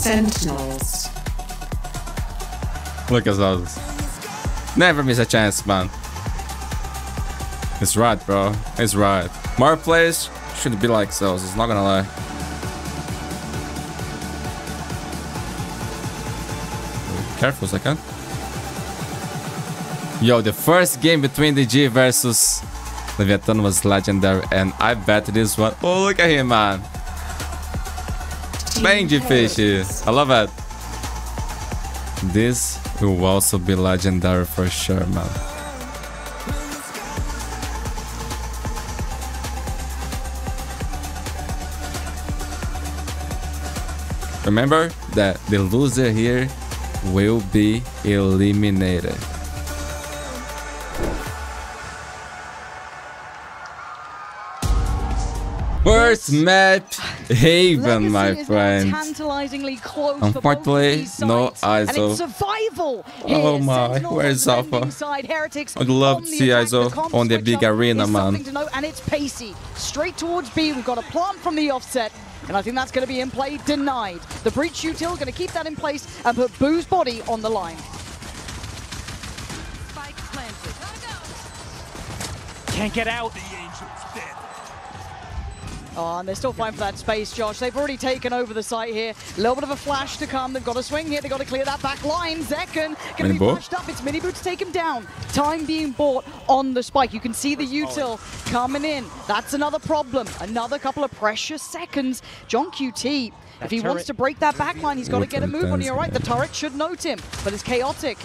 Sentinels. Look at those. Never miss a chance, man. It's right, bro. It's right. More players should be like those. It's not gonna lie. Careful a second. Yo, the first game between the G versus Leviathan was legendary, and I bet this one. Oh, look at him, man. Benji fishy. I love it. This will also be legendary for sure, man. Remember that the loser here will be eliminated. First map, Haven, my friend. Unfortunately, no ISO. Oh my, where's Alpha? I'd love to see ISO on the big arena, man. And it's pacey. Straight towards B, we've got a plant from the offset. And I think that's going to be in play, denied. The breach util going to keep that in place and put Boo's body on the line. Can't get out. Oh, and they're still fighting for that space, Josh. They've already taken over the site here. A little bit of a flash to come. They've got to swing here. They've got to clear that back line. Zekken going to be flashed up. It's Miniboo to take him down. Time being bought on the spike. You can see the util coming in. That's another problem. Another couple of precious seconds. John QT, if he wants to break that back line, he's got to get a move on. You're right, the turret should note him, but it's chaotic.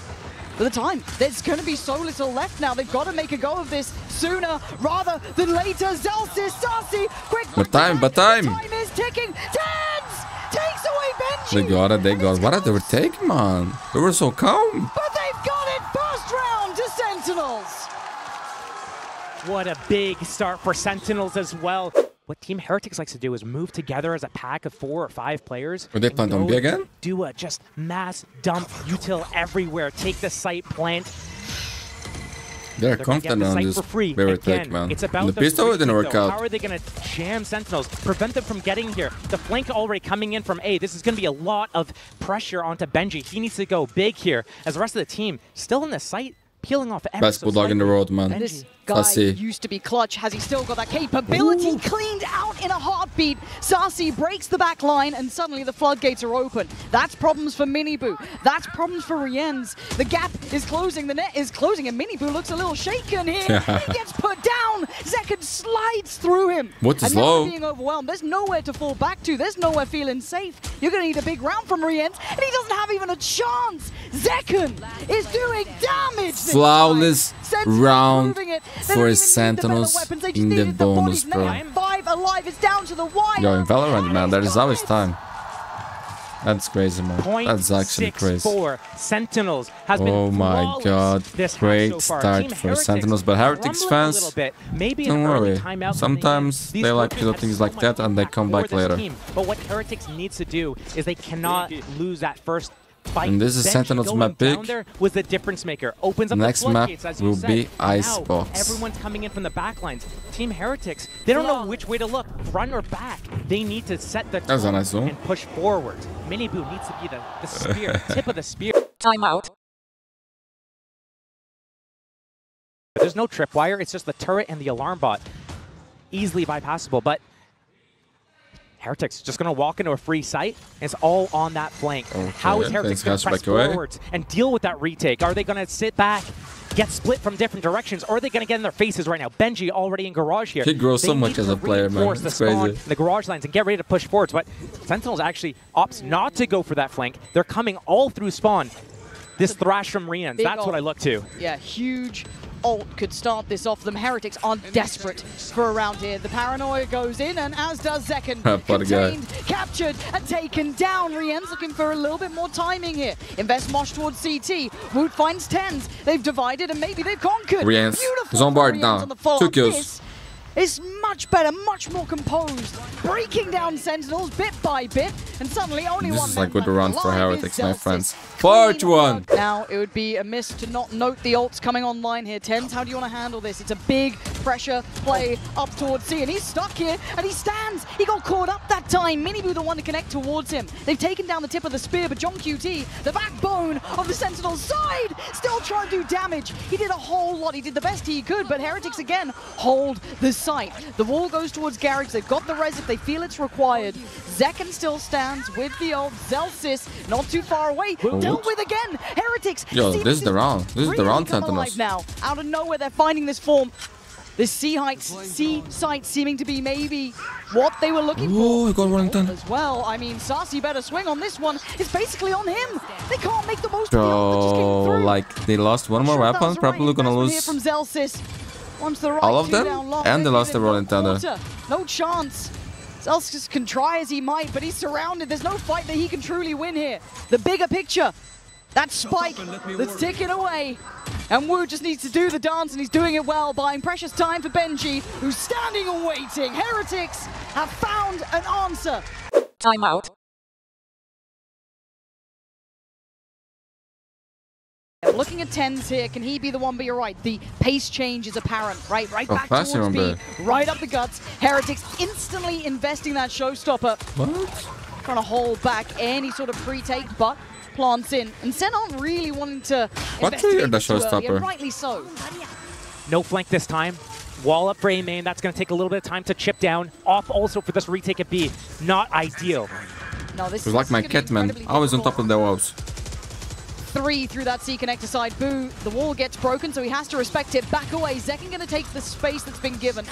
For the time, there's going to be so little left now. They've got to make a go of this sooner rather than later. Zelsis, Sarsi, quick. But time. Time is ticking. TenZ takes away Benji. They got. What are they taking, man? They were so calm. But they've got it. First round to Sentinels. What a big start for Sentinels as well. What Team Heretics likes to do is move together as a pack of 4 or 5 players. Are they planning on B again? Do a just mass dump util everywhere. Take the site, plant. They're confident on this very take, man. It's about the pistol didn't work out. How are they going to jam Sentinels? Prevent them from getting here. The flank already coming in from A. This is going to be a lot of pressure onto Benji. He needs to go big here. As the rest of the team still in the site, peeling off best bulldog in the world, man. This guy used to be clutch. Has he still got that capability? Ooh. Cleaned out in a heartbeat. Sarsi breaks the back line and suddenly the floodgates are open. That's problems for Miniboo. That's problems for Rienz. The gap is closing. The net is closing and Miniboo looks a little shaken here. He gets put down. Zekken slides through him. What is low? Being overwhelmed. There's nowhere to fall back to. There's nowhere feeling safe. You're going to need a big round from Rienz and he doesn't have even a chance. Zekken is doing damage. Flawless round for Sentinels in the bonus, bro. 5 alive is down to the wire. Yo, in Valorant, man, there is always time. That's crazy, man. That's actually crazy. Sentinels has been oh my god, great start for Sentinels. But Heretics fans, don't worry. Sometimes they like to do things like that and they come back later. But what Heretics needs to do is they cannot lose that first fight. And this is Sentinels map pick. Was the difference maker. Opens up next the floodgates, map will be Icebox. Everyone's coming in from the back lines. Team Heretics, they don't know which way to look, front or back. They need to set the tone and push forward. Miniboo needs to be the spear, tip of the spear. Timeout. There's no tripwire, it's just the turret and the alarm bot. Easily bypassable, but Heretics just going to walk into a free site, and it's all on that flank. Okay, how is Heretics going to press forwards and deal with that retake? Are they going to sit back, get split from different directions, or are they going to get in their faces right now? Benji already in garage here. He grows so much as a player, man. It's crazy. The garage lines and get ready to push forwards, but Sentinels actually opts not to go for that flank. They're coming all through spawn. This thrash from Rienz, that's what I look to. Yeah, huge ult could start this off. Them Heretics are desperate for a round here. The paranoia goes in, and as does Zekken. Contained, captured, and taken down. Rienz looking for a little bit more timing here. Invest Mosh towards CT. WO0T finds TenZ. They've divided, and maybe they've conquered. Rienz is on board now. 2 kills. Is much better, much more composed, breaking down Sentinels bit by bit, and suddenly only one. This is a good run for Heretics, my friends. 4-1. Now, it would be amiss to not note the ults coming online here. TenZ, how do you want to handle this? It's a big pressure play up towards C, and he's stuck here, and he stands. He got caught up that time. Miniboo the one to connect towards him. They've taken down the tip of the spear, but WO0T, the backbone of the Sentinels side, still trying to do damage. He did a whole lot. He did the best he could, but Heretics again hold the site. The wall goes towards Garage. They've got the res if they feel it's required. Zekken still stands with the ult. Zelsis not too far away. Dealt with again. Heretics. Yo, this is the round. This is the round, Sentinels. Now, out of nowhere, they're finding this form. This C site seeming to be maybe what they were looking for. He got one done as well. I mean, Sassy better swing on this one. It's basically on him. They can't make the most of the ult that just came through. Like they lost one more weapon, probably gonna lose from Zelsis. all of them, and they lost the Rolling Thunder. No chance. Zelsis can try as he might, but he's surrounded. There's no fight that he can truly win here. The bigger picture, that spike that's ticking away. And WO just needs to do the dance, and he's doing it well, buying precious time for Benji, who's standing and waiting. Heretics have found an answer. Timeout. Looking at TenZ here, can he be the one? But you're right, the pace change is apparent, right? Right back towards B, right up the guts. Heretics instantly investing that showstopper. What? Trying to hold back any sort of pre-take, but plants in. And SEN aren't really wanting to triggered the showstopper? Rightly so. No flank this time. Wall up for A main. That's going to take a little bit of time to chip down. Off also for this retake at B. Not ideal. No, this is like my Catman, always on top of the walls. 3 through that C connector side. Boo, the wall gets broken, so he has to respect it. Back away. Zekken going to take the space that's been given.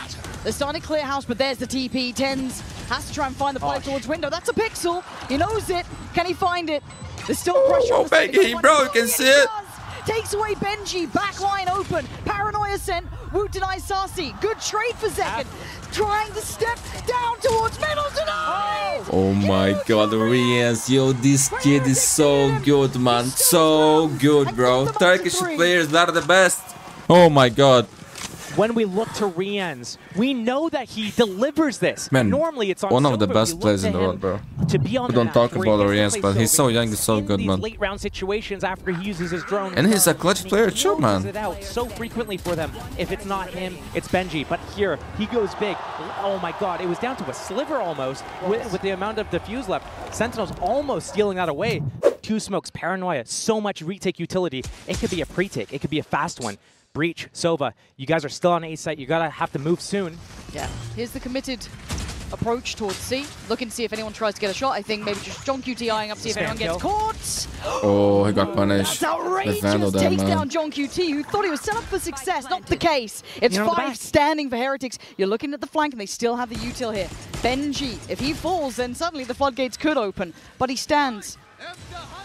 They're starting to clear house, but there's the TP. TenZ has to try and find the play towards window. That's a pixel. He knows it. Can he find it? There's still pressure on the side. Bro, you can see it. Takes away Benji. Backline open. Paranoia sent. WO denies Sassy. Good trade for Zekken. Trying to step down towards middle tonight. Oh my god, Rians. Yo, this kid is so good, man. So good, bro. Turkish players, they're the best. Oh my god. When we look to Rians, we know that he delivers this. Man, normally it's on one of the Silver. best players in the world, bro. To be on we don't talk about Rians, but he's so young, he's so good, in man. these late round situations after he uses his drone. And he's a clutch player too, man. It out so frequently for them. If it's not him, it's Benji. But here, he goes big. Oh my god, it was down to a sliver almost with the amount of defuse left. Sentinels almost stealing that away. 2 smokes, Paranoia, so much retake utility. It could be a pre-take, it could be a fast one. Breach, Sova, you guys are still on A site. You gotta have to move soon. Yeah, here's the committed approach towards C. Looking to see if anyone tries to get a shot. I think maybe just WO0T eyeing up to see if anyone gets caught. Oh, he got punished. That's outrageous. Takes down WO0T, who thought he was set up for success. Not the case. It's 5 standing for Heretics. You're looking at the flank, and they still have the util here. Benji, if he falls, then suddenly the floodgates could open. But he stands.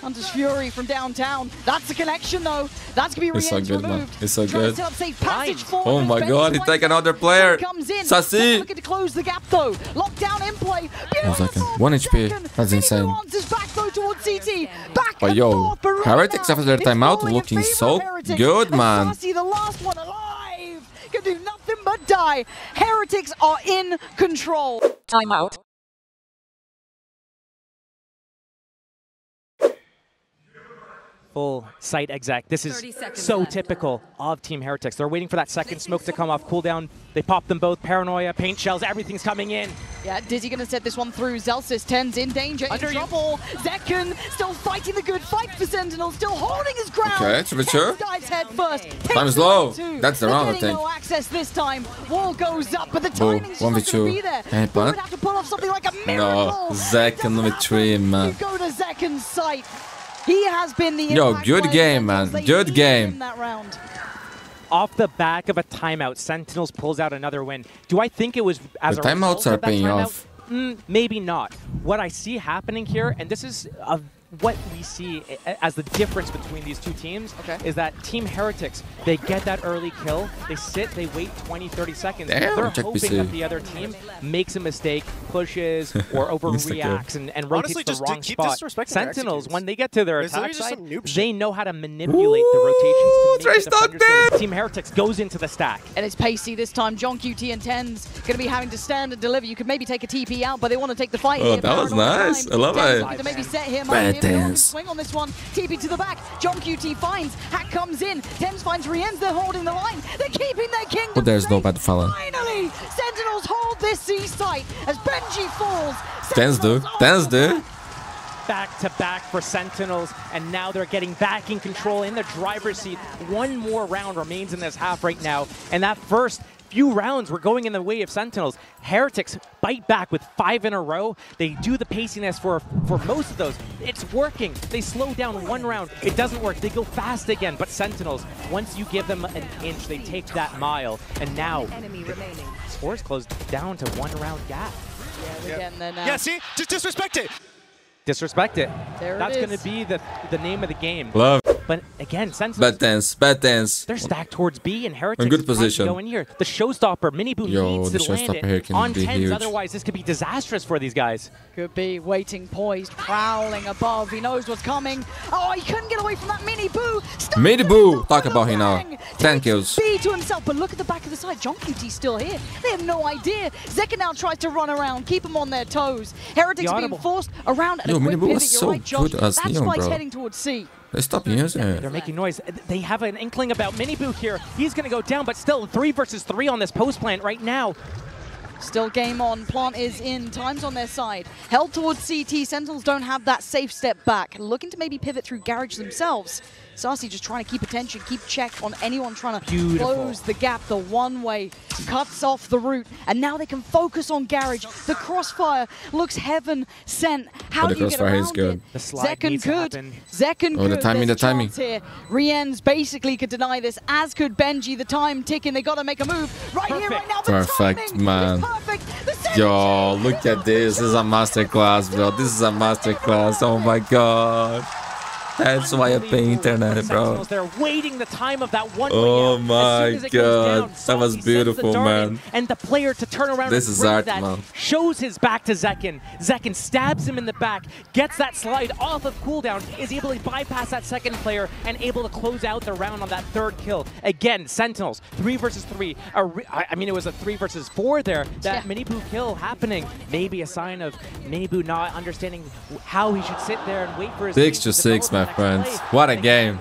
Hunter's Fury from downtown. That's the connection, though. That's going to be It's so good, man. It's so good. Oh my god, he take another player. Sassy. Looking to close the gap, though. Lockdown in play. 1 second. 1 HP. That's insane. Back, though, towards CT. Back but yo, Heretics after their timeout looking so good, man. Sassy, the last one alive. Can do nothing but die. Heretics are in control. Timeout. Full site exec. This is so typical of Team Heretics. They're waiting for that second smoke to come off cooldown. They pop them both. Paranoia, paint shells, everything's coming in. Yeah, Dizzy gonna set this one through. Zelsis, TenZ in danger, in trouble. Zekken still fighting the good fight for Sentinels, still holding his ground. Okay, it's mature. Dives head first. Time is low. That's the round, I think. No access this time. Wall goes up, but the timing's just not gonna be there. Hey, would have to pull off something like a miracle. No, Zekken with 3, man. You go to Zekken's site. He has been the good game, man. Good game. That round. Off the back of a timeout, Sentinels pulls out another win. Do I think it was as the a timeouts are paying off? Maybe not. What I see happening here, and this is what we see as the difference between these two teams, is that Team Heretics, they get that early kill, they sit, they wait 20, 30 seconds. Damn, they're hoping that the other team makes a mistake, pushes, or overreacts and rotates the wrong spot. Sentinels, when they get to their attack side, they know how to manipulate the rotations to make the defenders go. Team Heretics goes into the stack. And it's pacey this time. WO0T and TenZ going to be having to stand and deliver. You could maybe take a TP out, but they want to take the fight here. That was nice. I love it. To maybe set him Bad TenZ. Swing on this one. TP to the back. JohnQT finds. Hack comes in. TenZ finds Rienz. They're holding the line. They're keeping their kingdom. But there's no bad fella. Finally, Sentinels hold this C site as Benji falls. TenZ do. TenZ do. Back to back for Sentinels, and now they're getting back in control in the driver's seat. One more round remains in this half right now, and that first few rounds were going in the way of Sentinels. Heretics bite back with 5 in a row. They do the paciness for most of those. It's working. They slow down one round. It doesn't work. They go fast again, but Sentinels, once you give them an inch, they take that mile, and now scores closed down to 1 round gap. Yeah, we're getting there now. Yeah, see? Just disrespect it. Disrespect it. There That's it going is. to be the name of the game. Love. But again, Sentinels, Bad TenZ. Bad TenZ. they're stacked towards B, and Heretics In good trying to position. go in here. The showstopper, Miniboot Yo, needs the to land showstopper it here can on be TenZ, huge. otherwise this could be disastrous for these guys. Could be waiting, poised, prowling above. He knows what's coming. Oh, he couldn't get away from that Mini-Boo. Mini-Boo. Talk about him now. 10 kills. B to himself, but look at the back of the side. JohnQT's still here. They have no idea. Zeka now tries to run around, keep them on their toes. Heretics being forced around and Yo, a quick Mini-Boo pivot. was You're so right, Josh. good as That Neon, spike's bro. heading towards C. They stop using it. They're making noise. They have an inkling about Miniboot here. He's going to go down, but still 3 versus 3 on this post plant right now. Still game on. Plant is in. Time's on their side. Held towards CT. Sentinels don't have that safe step back. Looking to maybe pivot through Garage themselves. Sassy just trying to keep attention, keep check on anyone trying to close the gap. The one-way cuts off the route, and now they can focus on Garage. The crossfire looks heaven sent. How do you get around good. it? The slide needs to happen. Zekken Oh, the good. timing, There's the timing. chance here. Rienz basically could deny this, as could Benji. The time ticking. They got to make a move right here, right now. The Perfect, timing man. is perfect. The Yo, look at this. This is a masterclass, bro. This is a masterclass. Oh my god. That's why I pay internet, bro. They're waiting the time of that one. Oh my god, that was beautiful, man. And the player to turn around. This and is break art, that, man. shows his back to Zekken. Zekken stabs him in the back, gets that slide off of cooldown, is able to bypass that second player and able to close out the round on that 3rd kill. Again, Sentinels 3 versus 3. I mean, it was a 3 versus 4 there. That Mini-Boo kill happening, maybe a sign of Mini-Boo not understanding how he should sit there and wait for his 6 to 6, my friends. What a game.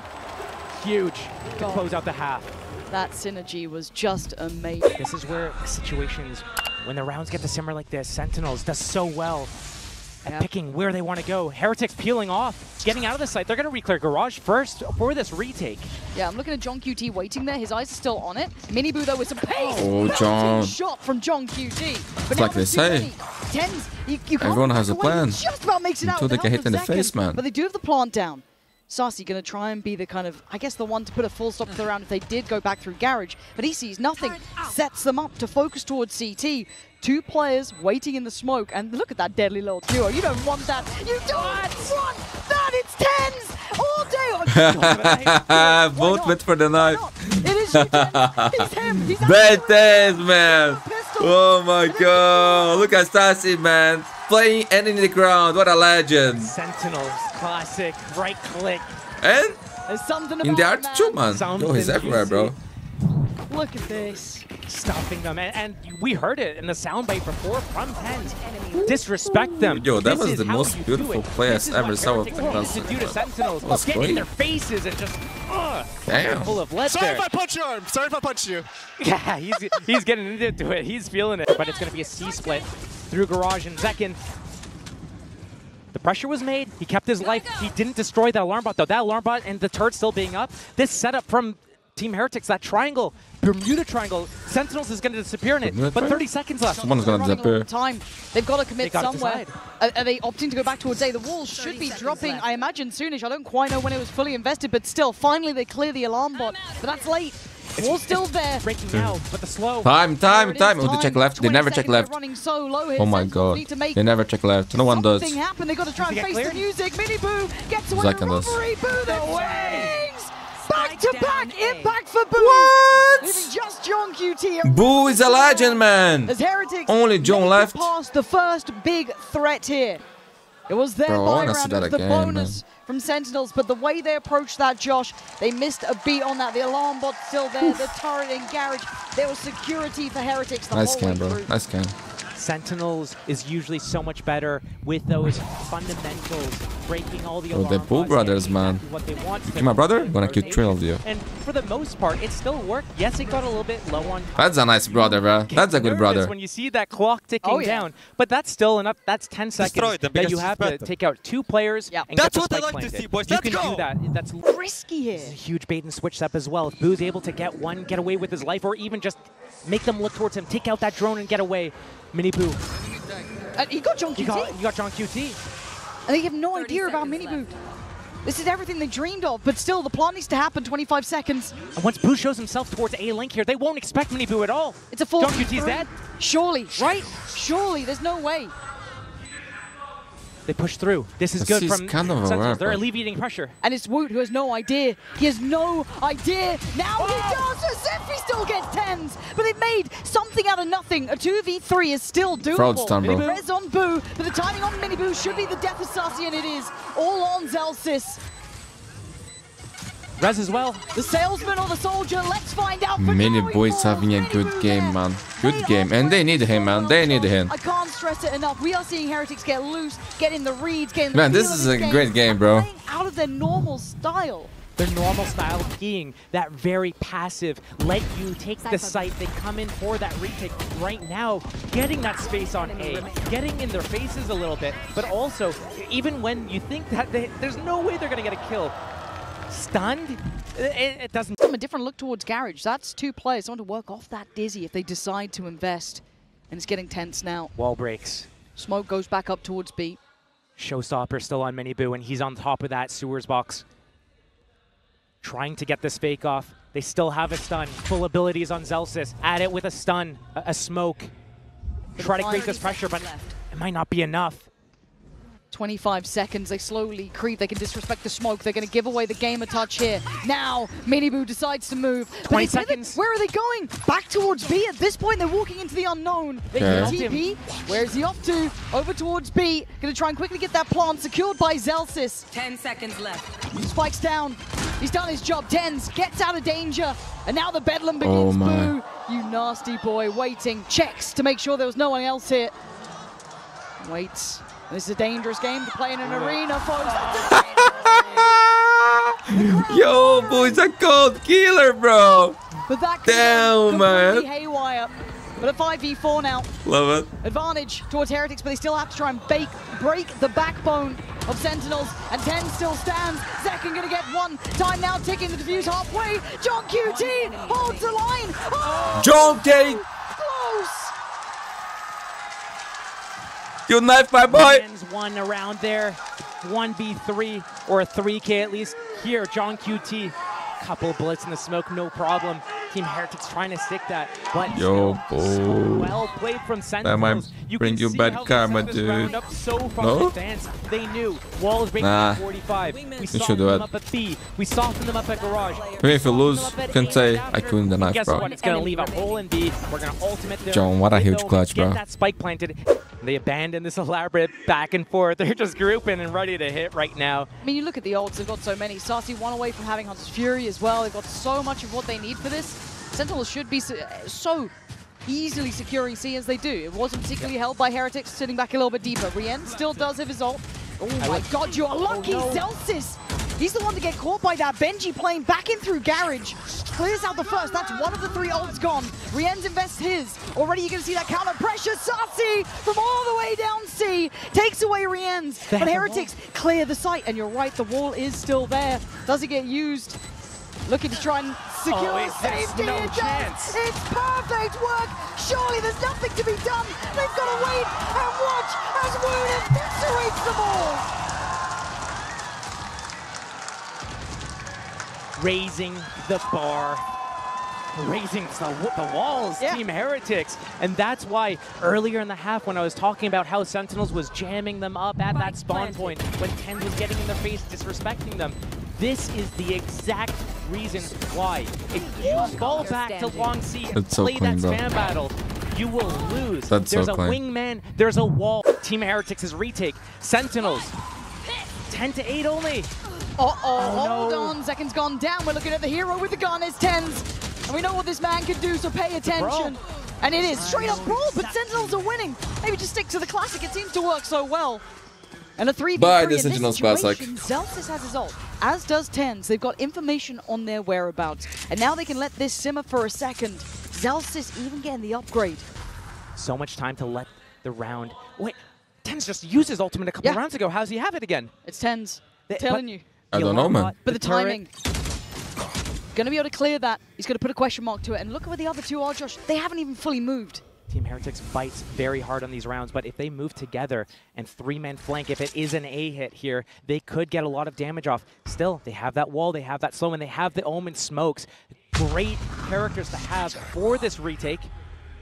Huge to close out the half. That synergy was just amazing. This is where situations, when the rounds get to simmer like this, Sentinels does so well at picking where they want to go. Heretics peeling off, getting out of the site. They're going to reclear Garage first for this retake. Yeah, I'm looking at JohnQT waiting there. His eyes are still on it. Mini-Boo, though, with some pace. Oh, John. Shot from JohnQT. But Like they say. TenZ, you can't Everyone has a break away. plan. He just about makes it out. Until they with the get help hit in the of Zekken. face, man. But they do have the plant down. Sassy going to try and be the kind of, I guess, the one to put a full stop to the round if they did go back through Garage. But he sees nothing, sets them up to focus towards CT. 2 players waiting in the smoke, and look at that deadly little duo. You don't want that. You don't want that. It's TenZ all day. Both went for the knife. It is you, TenZ. He's him. He's Bad TenZ, man. Oh my god. Look at Sassy, man. Playing and in the ground. What a legend. Sentinels, classic, right click. And There's something in the about art too, man. Something Yo, he's everywhere, bro. Look at this. Stopping them, and we heard it in the soundbite before from TenZ. Disrespect them. Yo, that This was is the how most you do beautiful it. play This I've is ever what saw of Heretics need to do to Sentinels. was Get in great. their faces and just Damn. full of lead Sorry there. if I punch your arm. Sorry if I punched you. Yeah, he's getting into it. He's feeling it. But it's going to be a C split through Garage and Zekken. The pressure was made. He kept his life. He didn't destroy that alarm bot, though. That alarm bot and the turret still being up. This setup from Team Heretics, that triangle, Bermuda Triangle, Sentinels is going to disappear in it. Bermuda But 30 seconds left. Someone's gonna Running disappear. all the time. They've got to commit They gotta somewhere. Are they opting to go back towards A? The walls should be dropping, I imagine, soonish. I don't quite know when it was fully invested, but still, finally they clear the alarm bot. But that's late. Wall's still there. Breaking now, but the slow. Time. There it is, Oh, they check left. They 20 never check seconds, they're left. running so low here. Oh my Sentinels god. need to make They never check left. No one does. something happen. They got to try and Does he face get the cleared? music. Mini-Boo gets away Zekken the does. robbery. Boo the wings. Back to back. Impact for Boo. What? Leaving just JohnQT. Boo is a legend, man. As Heretics Only John make it left. past the first big threat here. It was their Bro, I buy wanna see round, that it was the again, bonus from Sentinels, but the way they approached that, Josh, they missed a beat on that. The alarm bot's still there, the turret in Garage. There was security for Heretics the Nice whole way scan, bro. through. Nice scan. Sentinels is usually so much better with those fundamentals, breaking all the Oh, the alarm Bull bots, brothers, getting man. exactly what they want. You kill my brother? I'm gonna kill 12 of you. And for the most part, it still worked. Yes, it got a little bit low on time. That's a nice brother, bro. That's a good brother. When you see that clock ticking down, but that's still enough. That's 10 seconds that you have to take out 2 players. Yep. And That's get the what I spike like to planted. see, boys. You Let's can go. do that. That's Risky here. a huge bait and switch step as well. If Boo's able to get one, get away with his life, or even just make them look towards him, take out that drone and get away. Mini Boo. He got John QT. You got John QT. And they have no idea about Mini Boo. This is everything they dreamed of, but still, the plot needs to happen. 25 seconds. And once Boo shows himself towards A link here, they won't expect Mini Boo at all. It's a full. John QT's dead. Surely, right? Surely, there's no way. They push through. This is good from kind of a Sentinels. They're weapon. alleviating pressure. And it's WO0T who has no idea. He has no idea. Now he does, as if he still gets TenZ. But they've made something out of nothing. A 2v3 is still doable. Fraud stun, bro. Res on Boo, but the timing on Mini Boo should be the death of Sassy, and it is. All on Zellsis. Res as well. The salesman or the soldier, let's find out. Mini Boo is having a good game, man. Good game. And they need him, man. They need him. I can't stress it enough. We are seeing Heretics get loose, get in the reads, get in the Man, feel this of is a game, great game, bro. playing out of their normal style. Their normal style being that very passive, let you take the site, they come in for that retake right now, getting that space on A, getting in their faces a little bit, but also, even when you think that there's no way they're going to get a kill, stunned, it doesn't. From a different look towards Garage, that's 2 players. I want to work off that Dizzy if they decide to invest, and it's getting tense now. Wall breaks. Smoke goes back up towards B. Showstopper still on Mini Boo, and he's on top of that sewers box. Trying to get this fake off. They still have a stun. Full abilities on Zellsis. At it with a stun, a smoke. Try to create this pressure, but it might not be enough. 25 seconds, they slowly creep, they can disrespect the smoke, they're going to give away the game a touch here. Now, Mini Boo decides to move. 20 seconds. Where are they going? Back towards B. At this point, they're walking into the unknown. They Okay. TP. Where is he off to? Over towards B. Going to try and quickly get that plant secured by Zellsis. 10 seconds left. Spikes down. He's done his job. TenZ gets out of danger. And now the bedlam Oh begins. my. Boo, you nasty boy, waiting. Checks to make sure there was no one else here. Waits. This is a dangerous game to play in an arena, folks. Yo, Boo is a cold killer, bro. But that Damn, man. completely haywire. But a 5v4 now. Love it. Advantage towards Heretics, but they still have to try and break the backbone of Sentinels. And TenZ still stands. Zekken gonna get one. Time now ticking, the defuse halfway. John QT holds the line. Oh, John K. close. You knife my boy. Ends one around there. 1v3 or a 3K at least. Here, John QT. Couple of bullets in the smoke, no problem. Team Heretics trying to stick that, but Yo, still, Boo. so well played from Sentinels. might bring can you see bad how they karma, set this dude. round up so far No? in advance. They knew. Wall is breaking Nah. at 45. We You should softened do them it. up at B. We softened them up at Garage. If you lose, Softened them up at can A say, and I couldn't the knife, Guess bro. what? It's going to leave a hole in B. We're going to ultimate their John, what a huge window, clutch, get bro. that spike planted. They abandon this elaborate back and forth. They're just grouping and ready to hit right now. I mean, you look at the ults, they've got so many. Sassy one away from having Hunter's Fury as well. They've got so much of what they need for this. Sentinels should be so easily securing C as they do. It wasn't particularly held by Heretics, sitting back a little bit deeper. Rien still does have his ult. Oh my god, you're lucky, Zellsis! He's the one to get caught by that. Benji playing back in through Garage. Clears out the first. That's one of the 3 ults gone. Rienz invests his. Already you're going to see that counter pressure. Sassy from all the way down C takes away Rienz. But Heretics clear the site. And you're right, the wall is still there. Does it get used? Looking to try and secure safety. No It chance. does. It's perfect work. Surely there's nothing to be done. They've got to wait and watch as WO0T eviscerates them all. Raising the bar, raising the walls, Yeah. Team Heretics. And that's why earlier in the half when I was talking about how Sentinels was jamming them up at that spawn point, when TenZ was getting in their face, disrespecting them, this is the exact reason why. If you fall back to long C and That's so play clean, that bro. spam battle, you will lose. That's so There's a clean. wingman, there's a wall. Team Heretics' retake. Sentinels, 10 to 8 only. Hold no. on. Zekken's gone down. We're looking at the hero with the gun is TenZ. And we know what this man can do, so pay attention. And it is straight up brawl, but Sentinels are winning. Maybe just stick to the classic. It seems to work so well. And a 3v3 Bye, the in this Sentinels situation, classic. Zelsis has his ult, as does TenZ. They've got information on their whereabouts. And now they can let this simmer for a second. Zelsis even getting the upgrade. So much time to let the round... Wait, TenZ just used his ultimate a couple rounds ago. How does he have it again? It's TenZ. Telling you. I don't know, man. But the timing. Gonna be able to clear that. He's gonna put a question mark to it. And look at where the other two are, Josh. They haven't even fully moved. Team Heretics fights very hard on these rounds, but if they move together and three-man flank, if it is an A hit here, they could get a lot of damage off. Still, they have that wall, they have that slow, and they have the Omen smokes. Great characters to have for this retake.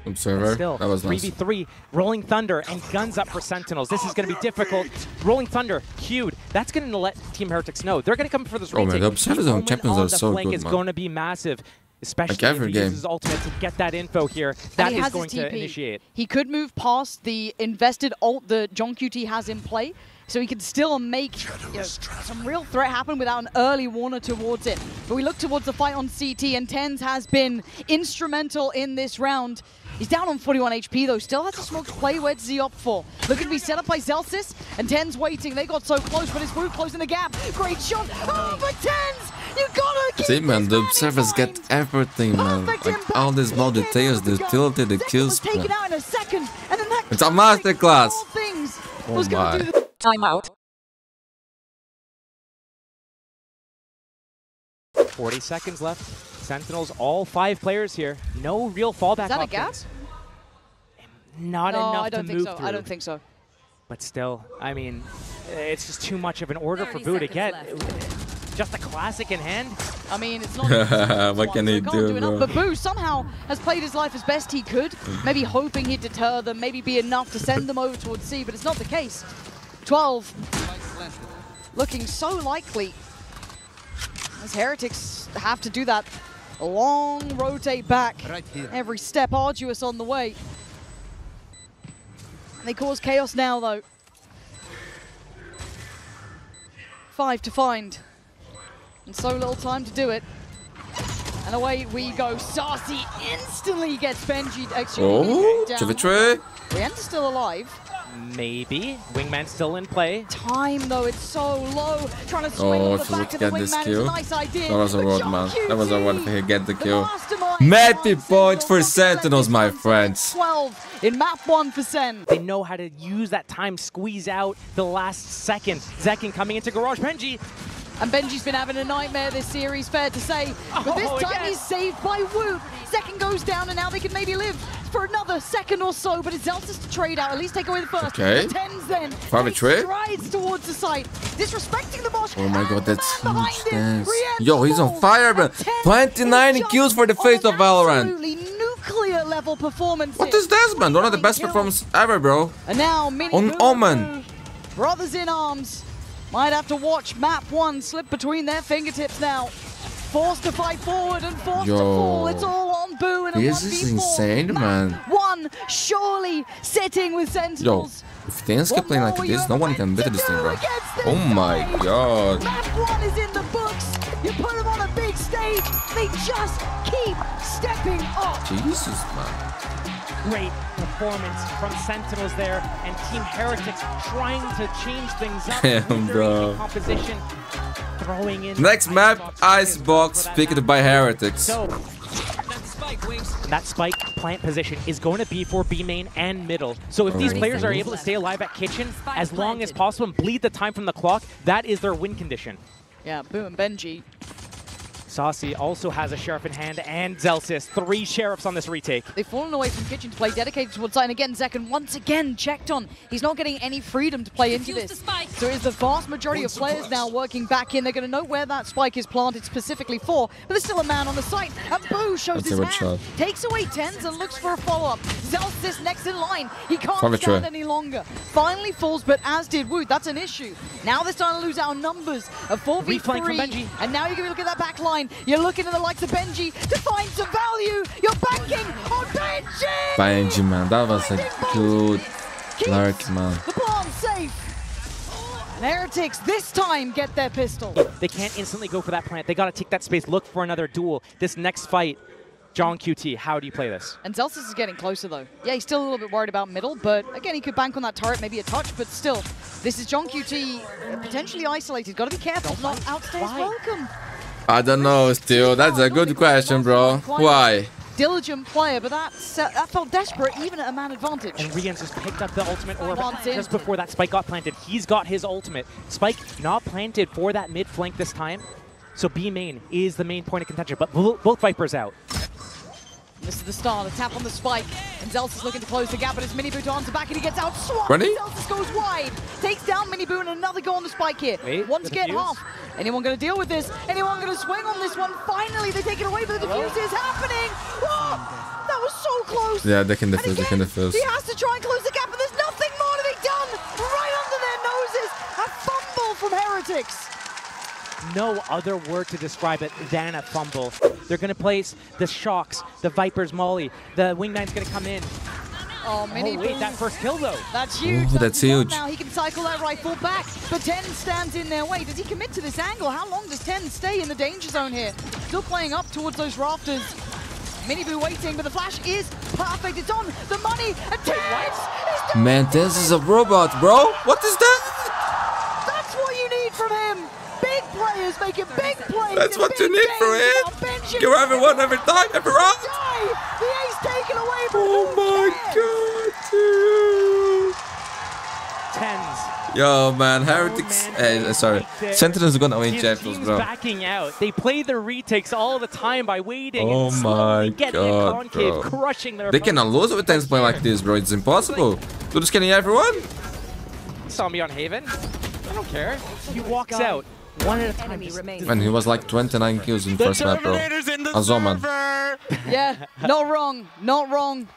Observer, Still, that was nice. 3v3, Rolling Thunder, and guns up for Sentinels. This is going to be difficult. Rolling Thunder, queued. That's going to let Team Heretics know. They're going to come for this retake. Man, the Observers on champions are so good, is man. going to be massive. Especially like every if he game. uses his ultimate to get that info here. That is going to initiate. He could move past the invested ult that John QT has in play, so he can still make some real threat happen without an early warner towards it. But we look towards the fight on CT, and TenZ has been instrumental in this round. He's down on 41 HP though, still has a smoke to play. Where does he opt for? Looking to be set up by Zelsis, and TenZ waiting. They got so close, but it's WO0T closing the gap. Great shot. Oh, but TenZ, you gotta keep See, man, the Observers get everything, man. Like all these small details, the tilted, the kills. Taken out in a second, and then that it's a masterclass. Oh my. Timeout. 40 seconds left. Sentinels, all 5 players here. No real fallback options. Is that options. A gap? Not enough to move through. I don't think so. But still, I mean, it's just too much of an order for WO0T to get. Just a classic in hand. I mean, it's not. What can he do, bro? But WO0T somehow has played his life as best he could, maybe hoping he'd deter them, maybe be enough to send them over towards C, but it's not the case. 12, looking so likely. As Heretics have to do that long rotate back. Every step arduous on the way. And they cause chaos now, though. 5 to find. And so little time to do it. And away we go. Sarsi instantly gets Benji. Oh, Trivitry. Rien's still alive. Maybe. Wingman's still in play. Time, though, it's so low. Trying to swing off the back of the Wingman is a nice idea. That was a WO0T, man. That was a WO0T if he get the kill. Matty points for Sentinels, my friends. 12 in map 1 for Sen. They know how to use that time, squeeze out the last second. Zekin coming into Garage. Benji. And Benji's been having a nightmare this series, fair to say. But this time he's saved by WO0T. Second goes down, and now they can maybe live for another second or so. But it's Zelsis to trade out, at least take away the first. Okay. The TenZ then. Strides towards the site, disrespecting the Bosch. Oh my god, that's huge dance. Yo, he's on fire, man. 29 kills for the face of Valorant. Absolutely nuclear level performance. What is this, man? One of the best performances ever, bro. And now on Omen. Brothers in arms. Might have to watch map 1 slip between their fingertips now. Forced to fight forward and forced to fall. It's all on Boo and a 1v4. This is insane, man. One surely sitting with Sentinels. Yo, if TenZ keep playing like this, no one can beat this thing, bro. Oh my god. Map 1 is in the books. You put them on a big stage. They just keep stepping up. Jesus, man. Great performance from Sentinels there, and Team Heretics trying to change things up. Damn, bro. Composition, throwing in Next map, Icebox, picked by Heretics. So, that spike plant position is going to be for B main and middle. So if these players are able to stay alive at kitchen as long as possible and bleed the time from the clock, that is their win condition. Yeah, Boo and Benji. Saucy also has a sheriff in hand, and Zelsis. 3 sheriffs on this retake. They've fallen away from kitchen to play dedicated towards side. And again, Zekin once again checked on. He's not getting any freedom to play into this. So it's the vast majority of players now working back in. They're going to know where that spike is planted specifically for. But there's still a man on the site. And Boo shows his hand. Takes away TenZ and looks for a follow-up. Zelsis next in line. He can't stand any longer. Finally falls, but as did WO0T. That's an issue. Now they're starting to lose our numbers of 4v3. And now you're going to look at that back line. You're looking at the likes of Benji to find some value. You're banking on Benji! Benji, man, that was a good lurk, man. The plan safe. And Heretics this time get their pistol. They can't instantly go for that plant. They got to take that space, look for another duel. This next fight, John QT, how do you play this? And Zelsis is getting closer though. Yeah, he's still a little bit worried about middle, but again, he could bank on that turret, maybe a touch, but still, this is John QT potentially isolated. Got to be careful, not outstay his welcome. I don't know, still. That's a good question, bro. Why? Diligent player, but that felt desperate even at a man advantage. And Rian's just picked up the ultimate orb just before that spike got planted. He's got his ultimate. Spike not planted for that mid flank this time. So B main is the main point of contention, but both Vipers out. This is the start, a tap on the spike, and Zelsis looking to close the gap, but it's Miniboo to back, and he gets out swapped. Zelsis goes wide, takes down Miniboo, and another go on the spike here. Once again, half. Anyone going to deal with this? Anyone going to swing on this one? Finally, they take it away, but the defuse is happening. Whoa! That was so close. Yeah, they can defuse, they can defuse. He has to try and close the gap, but there's nothing more to be done. Right under their noses, a fumble from Heretics. No other word to describe it than a fumble. They're going to place the shocks, the Vipers molly. The wingman's going to come in. Oh, wait, that first kill though. That's huge. Ooh, that's huge. Now he can cycle that rifle back, but TenZ stands in their way. Does he commit to this angle? How long does TenZ stay in the danger zone here? Still playing up towards those rafters. Miniboo waiting, but the flash is perfect. It's on the money. And TenZ! Man, TenZ is a robot, bro. What is that? That's what you need from him. Big players making big plays. That's what you need from him. Give everyone every time, every round. The ace taken away. Oh my god, dude. TenZ. Yo, man, Heretics. Sorry, Sentinels are gonna win chapters, bro. Backing out. They play the retakes all the time by waiting. Oh and my getting god, concave, bro. crushing their They cannot lose with TenZ play like this, bro. It's impossible. They're just killing everyone. Saw me on Haven. I don't care. He walks out. One at a time. And he was like 29 kills in first map, bro. Azoman. Yeah, not wrong, not wrong.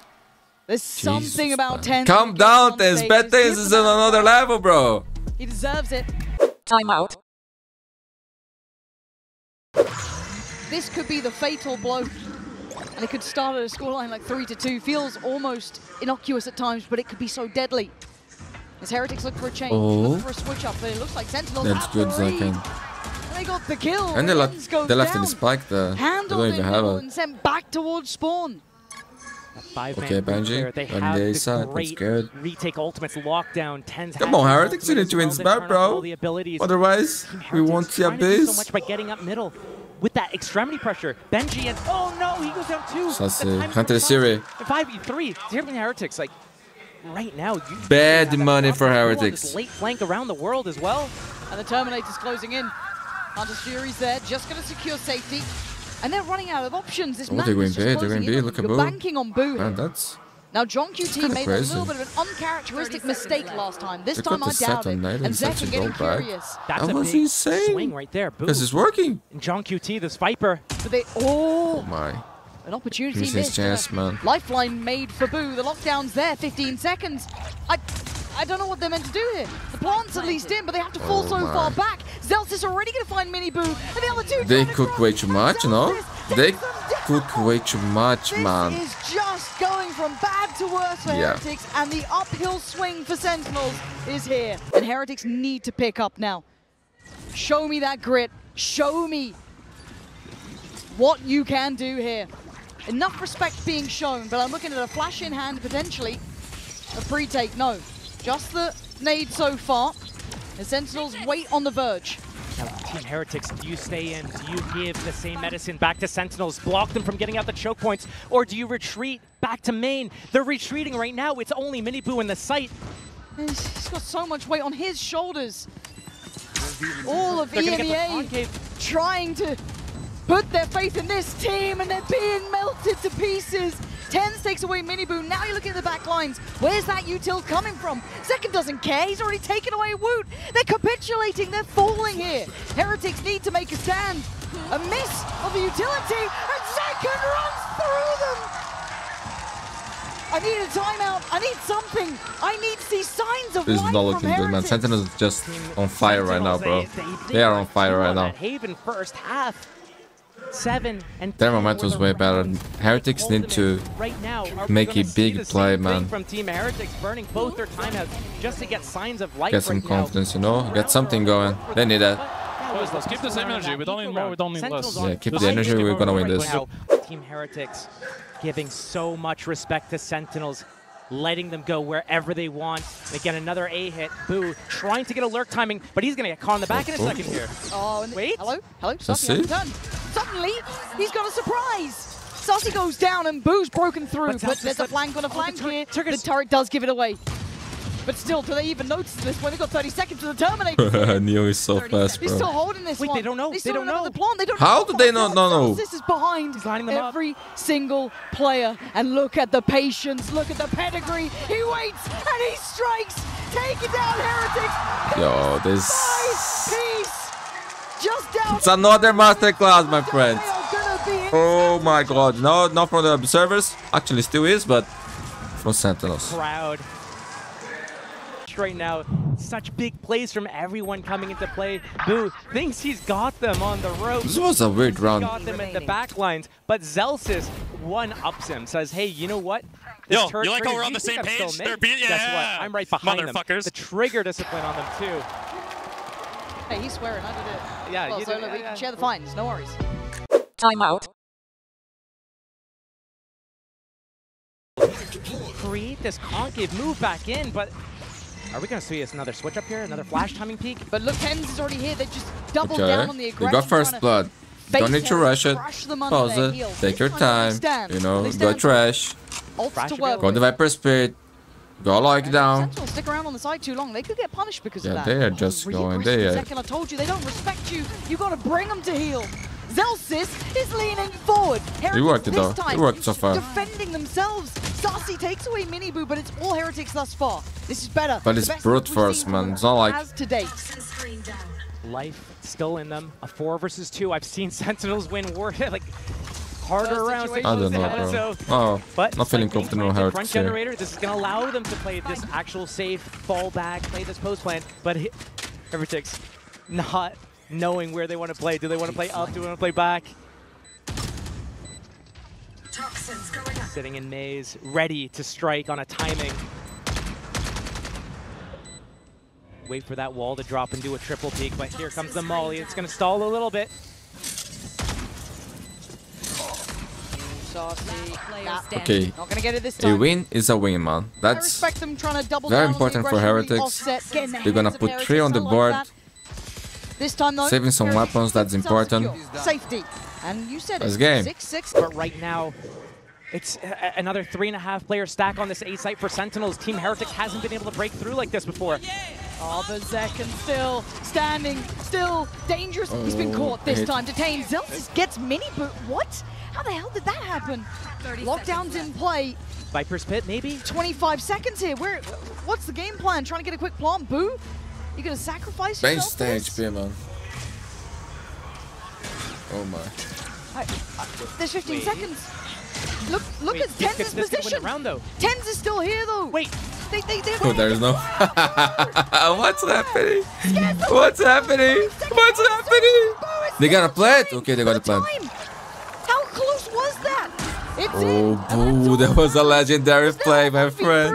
There's something about TenZ. Calm down, TenZ. Bad TenZ is on another level, bro. He deserves it. Timeout. This could be the fatal blow. And it could start at a scoreline like 3-2. Feels almost innocuous at times, but it could be so deadly. As Heretics look for a change, look for a switch up, but it looks like Sentinels That's good, Zakin. They got the kill. And they left in the spike there. They don't even have it. And sent back towards spawn. Okay, Benji. They On have the the side, that's good. retake ultimates lockdown. TenZ. Come on, Heretics, you need to win this map, bro. Otherwise, we won't see a base. So much by getting up middle with that extremity pressure. Benji and oh no, he goes down too. Ça c'est Hunter Siri. 5v3. Zero Heretics like. Right now, bad money for Heretics. Late flank around the world as well. And the Terminator's closing in. Hunter's Fury's there, just going to secure safety. And they're running out of options. This they're going B, they're going B, look at Boo. Banking on Boo. Man, that's... Now, John QT made crazy. a little bit of an uncharacteristic mistake last time. This They time I got the doubt set it. on night And and Zek such is a getting goal back. curious. That's That a was big insane. swing right there. Boom. This is working. And John QT, this Viper. But they, Oh my. an opportunity Here's missed. his chance, man. Lifeline made for Boo. The lockdown's there, 15 seconds. I don't know what they're meant to do here. The plant's at least in, but they have to fall so far back. Zelsis already going to find Miniboo, and the other two... They cook way too much, you know? They cook way too much, man. This is just going from bad to worse for Heretics, and the uphill swing for Sentinels is here. And Heretics need to pick up now. Show me that grit. Show me what you can do here. Enough respect being shown, but I'm looking at a flash in hand, potentially. A pre-take, no. Just the nade so far. The Sentinels wait on the verge. Now, Team Heretics, do you stay in? Do you give the same medicine back to Sentinels, block them from getting out the choke points, or do you retreat back to main? They're retreating right now. It's only Miniboo in the site. He's got so much weight on his shoulders. All of EMEA trying to put their faith in this team, and they're being melted to pieces. TenZ takes away Miniboo. Now you're looking at the back lines. Where's that util coming from? Second doesn't care. He's already taken away WO0T. They're capitulating. They're falling here. Heretics need to make a stand. A miss of the utility, and Second runs through them. I need a timeout. I need something. I need to see signs of This is life not from looking good, man. Heretics. Sentinels is just on fire right now, bro. They are on fire right now. Haven first half. 7 and Their momentum's way better. Heretics need to make a big play, man. From Team Heretics burning both their timeouts just to get signs of life. Get some confidence, you know? Get something going. They need that. Let's keep the same energy. We don't need more, we don't need less. Yeah, keep the energy. We're gonna win this. Team Heretics giving so much respect to Sentinels, letting them go wherever they want. Again, another A hit. Boo trying to get a lurk timing, but he's going to get caught in the back in a second here. Oh, and wait. Hello? Sassy? Suddenly, he's got a surprise. Sassy goes down and Boo's broken through, but there's a flank on a flank here. The turret does give it away. But still, do they even notice this when they've got 30 seconds to the Terminator? Neo is so fast, He's bro. still holding this one. They don't know. They don't know. The plant. They don't How know. do they not know? This is behind lining them every single player. And look at the patience. Look at the pedigree. He waits and he strikes. Taking down Heretics. Yo, this... Peace. Just down. It's another masterclass, my friends. Oh my god. No, not from the observers. Actually, still is, but from Sentinels. Crowd. Right now, such big plays from everyone coming into play. Boo thinks he's got them on the ropes. This was a weird round. Got them at the back lines, but Zelsis one-ups him, says, hey, you know what? Yo, you like how we're on the same page? They're Guess what? I'm right behind them. The trigger discipline on them, too. Hey, he's swearing. I did it. Yeah, well, you so did, we can share the fines. No worries. Timeout. Create this concave move back in, but are we going to see another switch up here? Another flash timing peak? But look, TenZ is already here. They just doubled down on the aggression. You got first blood. Don't need to rush it. Pause it. Take your time. You know, go trash. Go the Viper Spirit. Go lockdown. Sentinels stick around on the side too long. They could get punished because of that. Yeah, they are just going there. I told you, they don't respect you. You got to bring them to heal. Zelsis is leaning forward. He worked it though. He worked so far. Defending themselves. Sassy takes away Miniboo, but it's all Heretics thus far. This is better. But it's brute force, man. It's not like... As to date. Life still in them. A 4 versus 2. I've seen Sentinels win war like harder rounds. I don't know, bro. Oh, but not feeling comfortable with Heretics here. This is going to allow them to play this actual safe, fall back, play this post plan. But Heretics not knowing where they want to play. Do they want to play up? Do they want to play back? Sitting in maze, ready to strike on a timing. Wait for that wall to drop and do a triple peek, but here comes the molly. It's going to stall a little bit. Okay, not gonna get it this time. a win is a win, man. That's very important for Heretics. They're gonna put 3 on the board. This time, though, saving some weapons, that's important. Safety. And you said it's game. 6-6. But right now, it's another 3.5 player stack on this A site for Sentinels. Team Heretics hasn't been able to break through like this before. Oh, but Zekken still standing, still dangerous. He's been caught this time. Detained. Zelsis gets Miniboo. What? How the hell did that happen? Lockdown's in play. Viper's Pit, maybe? 25 seconds here. What's the game plan? Trying to get a quick plant? Boo? You gonna sacrifice yourself? Base stage, man. Oh my. There's 15 seconds. Look at TenZ's position. TenZ is still here though. Wait. Oh, there's no. What's happening? What's happening? What's happening? They got a plant? Okay, they got a plant. How close was that? Oh, Boo, that was a legendary play, my friend.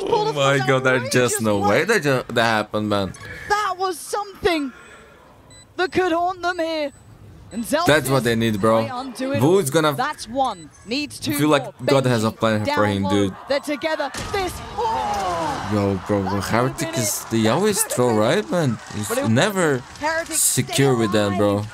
Oh my god, there's just no way that happened, man. That was something that could haunt them here. And that's what they need, bro. Who is gonna... That's one. Needs to. I feel like God has a plan for him, dude. They're together. This. Oh. Yo, bro, Heretics, they always throw, right, man? It's never secure with them, bro.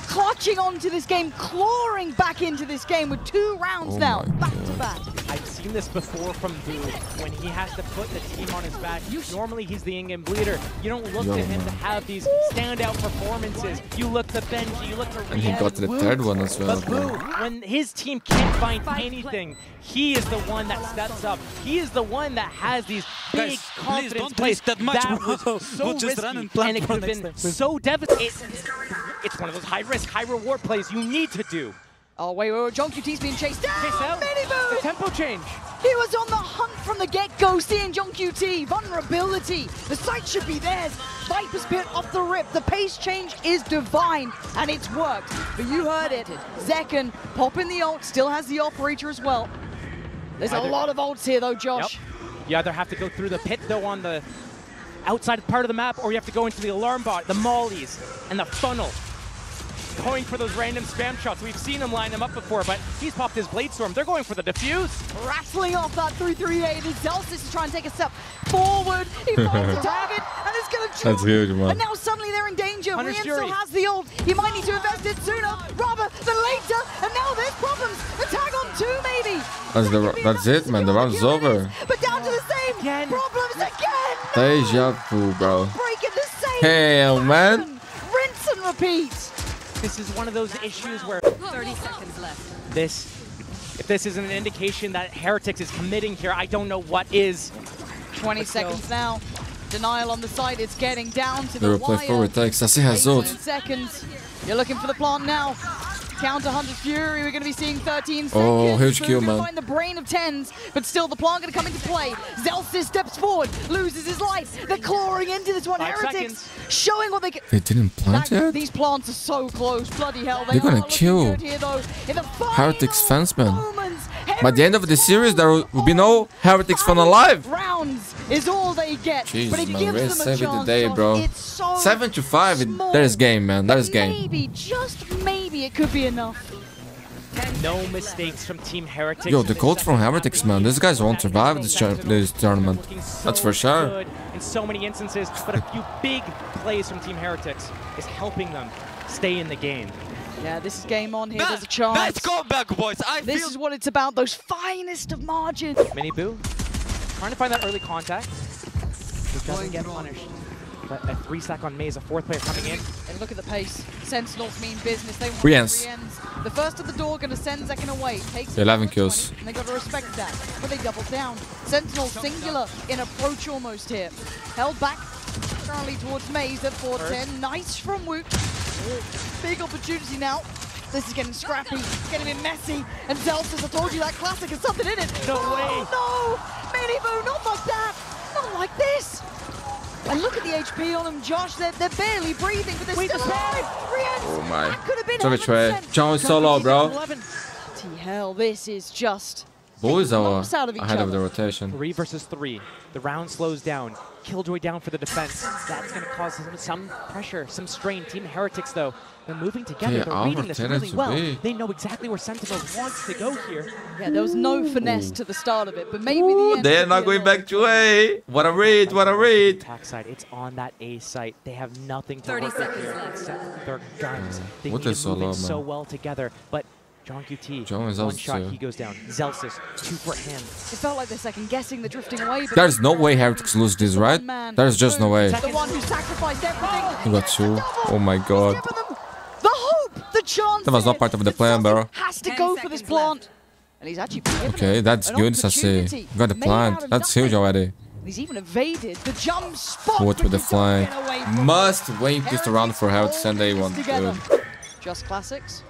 Clutching onto this game, clawing back into this game with 2 rounds now, back to back. I've seen this before from Boo. When he has to put the team on his back, normally he's the in-game bleeder. You don't look to him to have these standout performances. You look to Benji, you look to Riot. And he got to the 3rd one as well. But Boo, when his team can't find anything, he is the one that steps up. He is the one that has these big confidence plays. That was so risky, and it could have been so devastating. It's one of those high-risk, high-reward plays you need to do. Oh, wait. JongQT's being chased down. Miniboo! The tempo change. He was on the hunt from the get-go, seeing JongQT. Vulnerability. The site should be theirs. Viper's Pit off the rip. The pace change is divine, and it's worked. But you heard it. Zekken popping the ult, still has the operator as well. There's a lot of ults here, though, Josh. Yep. You either have to go through the pit, though, on the outside part of the map, or you have to go into the alarm bot, the mollies, and the funnel. going for those random spam shots. We've seen him line them up before, but he's popped his Blade Storm. They're going for the defuse. Rattling off that 338 as Zelsis is trying to take a step forward. He finds the target and it's going to That's huge, man. And now suddenly they're in danger. Rian Fury. still has the ult. He might need to invest it sooner rather than later. And now there's problems. The tag on 2 maybe. That's it, man. The round's over. But down to the same problems again. Deja vu, bro. Breaking the same. Hell, man. Rinse and repeat. This is one of those issues where 30 seconds left. if this isn't an indication that Heretics is committing here, I don't know what is. 20 seconds now. Denial on the side. It's getting down to They the will play wire. forward takes. I see has 18 ult. seconds. You're looking for the plant now. Counter 100 Fury. We're going to be seeing 13 seconds. Oh, huge So kill, we're gonna man. Find the brain of TenZ, but still the plant going to come into play. Zelsis steps forward, loses his life. They're clawing into this one. 5 Heretics seconds. showing what they can. They didn't plant yet? These plants are so close. Bloody hell. They They're gonna are looking kill good here, though. In the Heretics final fans, man. moments, By the end of the Heretics series, there will be no Heretics fan alive. Rounds is all they get. Jesus, but it man, gives we're them a saving the chance, day, Josh. bro. It's so 7-5. small. That is game, man. That is game. Maybe, just maybe, it could be enough. No mistakes from Team Heretics. Yo, the cult from Heretics, man. These guys won't survive this tournament. That's for sure. Good in so many instances, but a few big plays from Team Heretics is helping them stay in the game. Yeah, this is game on here. There's a chance. Nice comeback, boys. This is what it's about. Those finest of margins. Mini Boo, trying to find that early contact. He doesn't get punished. But a 3-stack on Maze, a 4th player coming in. And look at the pace. Sentinels mean business. They want Rians. Rians. The first of the door going to send second away. Takes 11 it kills. 20, and they got to respect that. But they double down. Sentinels singular in approach almost here. Held back currently towards Maze at 410. Nice from WO0T. Big opportunity now. This is getting scrappy, it's getting a bit messy. And Zelsis, I told you that classic has something in it. No way. No! Mini Boo, not like that. Not like this. And look at the HP on them, Josh. They're barely breathing, but they're still alive. Rian, Oh my. that could have been So which way? 100%. John is so low, bro. Hell, this is just Boys are lumps out of each ahead of the other. rotation. 3 versus 3. The round slows down. Killjoy down for the defense. That's going to cause some pressure, some strain. Team Heretics, though, they're moving together. Yeah, They're reading this our really tenants well. will be. They know exactly where Sentinels wants to go here. Yeah, there was no finesse to the start of it, but maybe the end. They're could not be a going little- back to A. What a read, what a read. Attack side, it's on that A site. They have nothing to 30 work with seconds here. left. Except their guns. They What need is to so move in low, so man? well together, but John QT, John is one also shot, too. he goes down. Zelsis, 2 for him. It felt like they're second guessing, they're drifting away. But There's no way Heretics lose this, right? There's just no way. The one who sacrificed everything. He got 2. Oh my god. Given them the hope, the chance. That was not part of the plan, bro. Has to 10 go for this seconds plant. And he's actually been given Okay, that's an good, Sassy. opportunity Got the made plant. out of That's huge nothing. already. And he's even evaded the jump spot. What with the but he can't flank. get away from it. Must win this round for Heretics and they won. Together. Good. Just classics.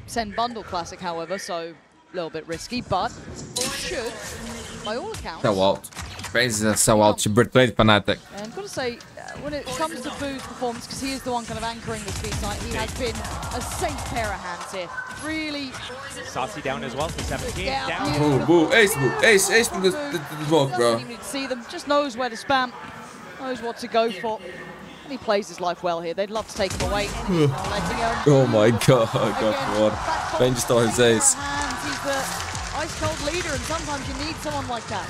SEN bundle classic, however, so a little bit risky, but should, by all accounts. WO0T. Crazy as WO0T. She played Fnatic. And got to say, when it comes to Boo's performance, because he is the one kind of anchoring this B side, he has been a safe pair of hands here. Really. Saucy down as well for 17. Yeah, Down. Boo, boo, ace, boo, ace from the smoke, Doesn't bro. even need to see them, just knows where to spam, knows what to go for. And he plays his life well here. They'd love to take him away. Letting him. Oh my god, Again, what? back Ben just stole his pair of ace. hands. He's the ice-cold leader, and sometimes you need someone like that.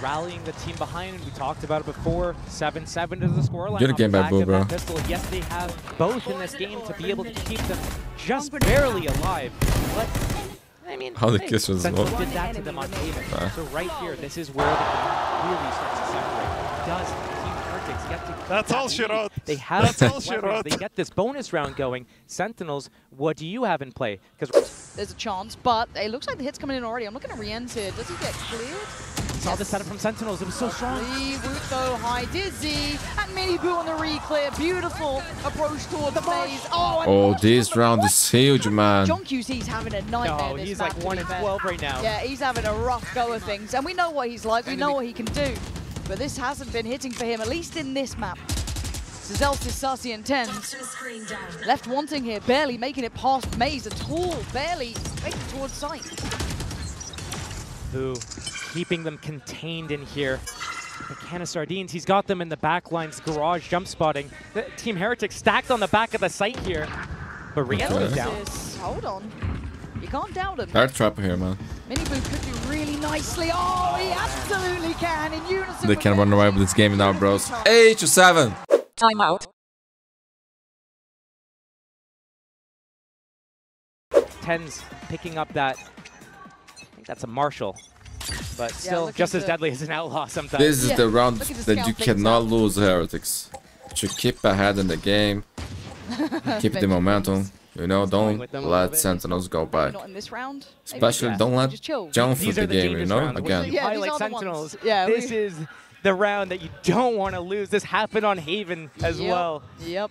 Rallying the team behind, we talked about it before. 7-7 is the scoreline. Good on game the by back Boo, of bro. that pistol. Yes, they have both in this game to be able to keep them just barely alive. But I mean, How the hey, kiss was Sentinels well. did that to them on Haven. So right here, this is where the game really starts to separate. Does Team Heretics get to? That's all shit out. They have That's all shit weapons. out. They get this bonus round going. Sentinels, what do you have in play? Because There's a chance, but it looks like the hit's coming in already. I'm looking at Rien's here. Does he get cleared? saw the setup from Sentinels. It was so strong. WO0T though, high dizzy, and Mini Boo on the re-clear. Beautiful approach toward the maze. Oh, this round is huge, man. John QC's having a nightmare. No, this he's map, like to 1 be in fair. 12 right now. Yeah, he's having a rough go of things, and we know what he's like. We know what he can do, but this hasn't been hitting for him, at least in this map. Zelsis, Sassy, and TenZ left wanting here, barely making it past maze at all, barely making it towards sight. Who keeping them contained in here. The can of sardines. He's got them in the back lines, garage jump spotting. The Team Heretics stacked on the back of the site here. But Riot goes down. Hold on. You can't doubt him. Hard trapper here, man. Miniboo could do really nicely. Oh, he absolutely can. In unison. They can run away with this game now, bros. 8-7. Timeout. TenZ picking up that. I think that's a Marshall. But still just as deadly as an outlaw sometimes. This is the round that you cannot lose, Heretics. You should keep ahead in the game. Keep the momentum. You know, don't let Sentinels go by. Not in this round. Especially don't let jump for the game, you know, again. Yeah, Highlight Sentinels. Yeah, this is the round that you don't want to lose. This happened on Haven as well. Yep.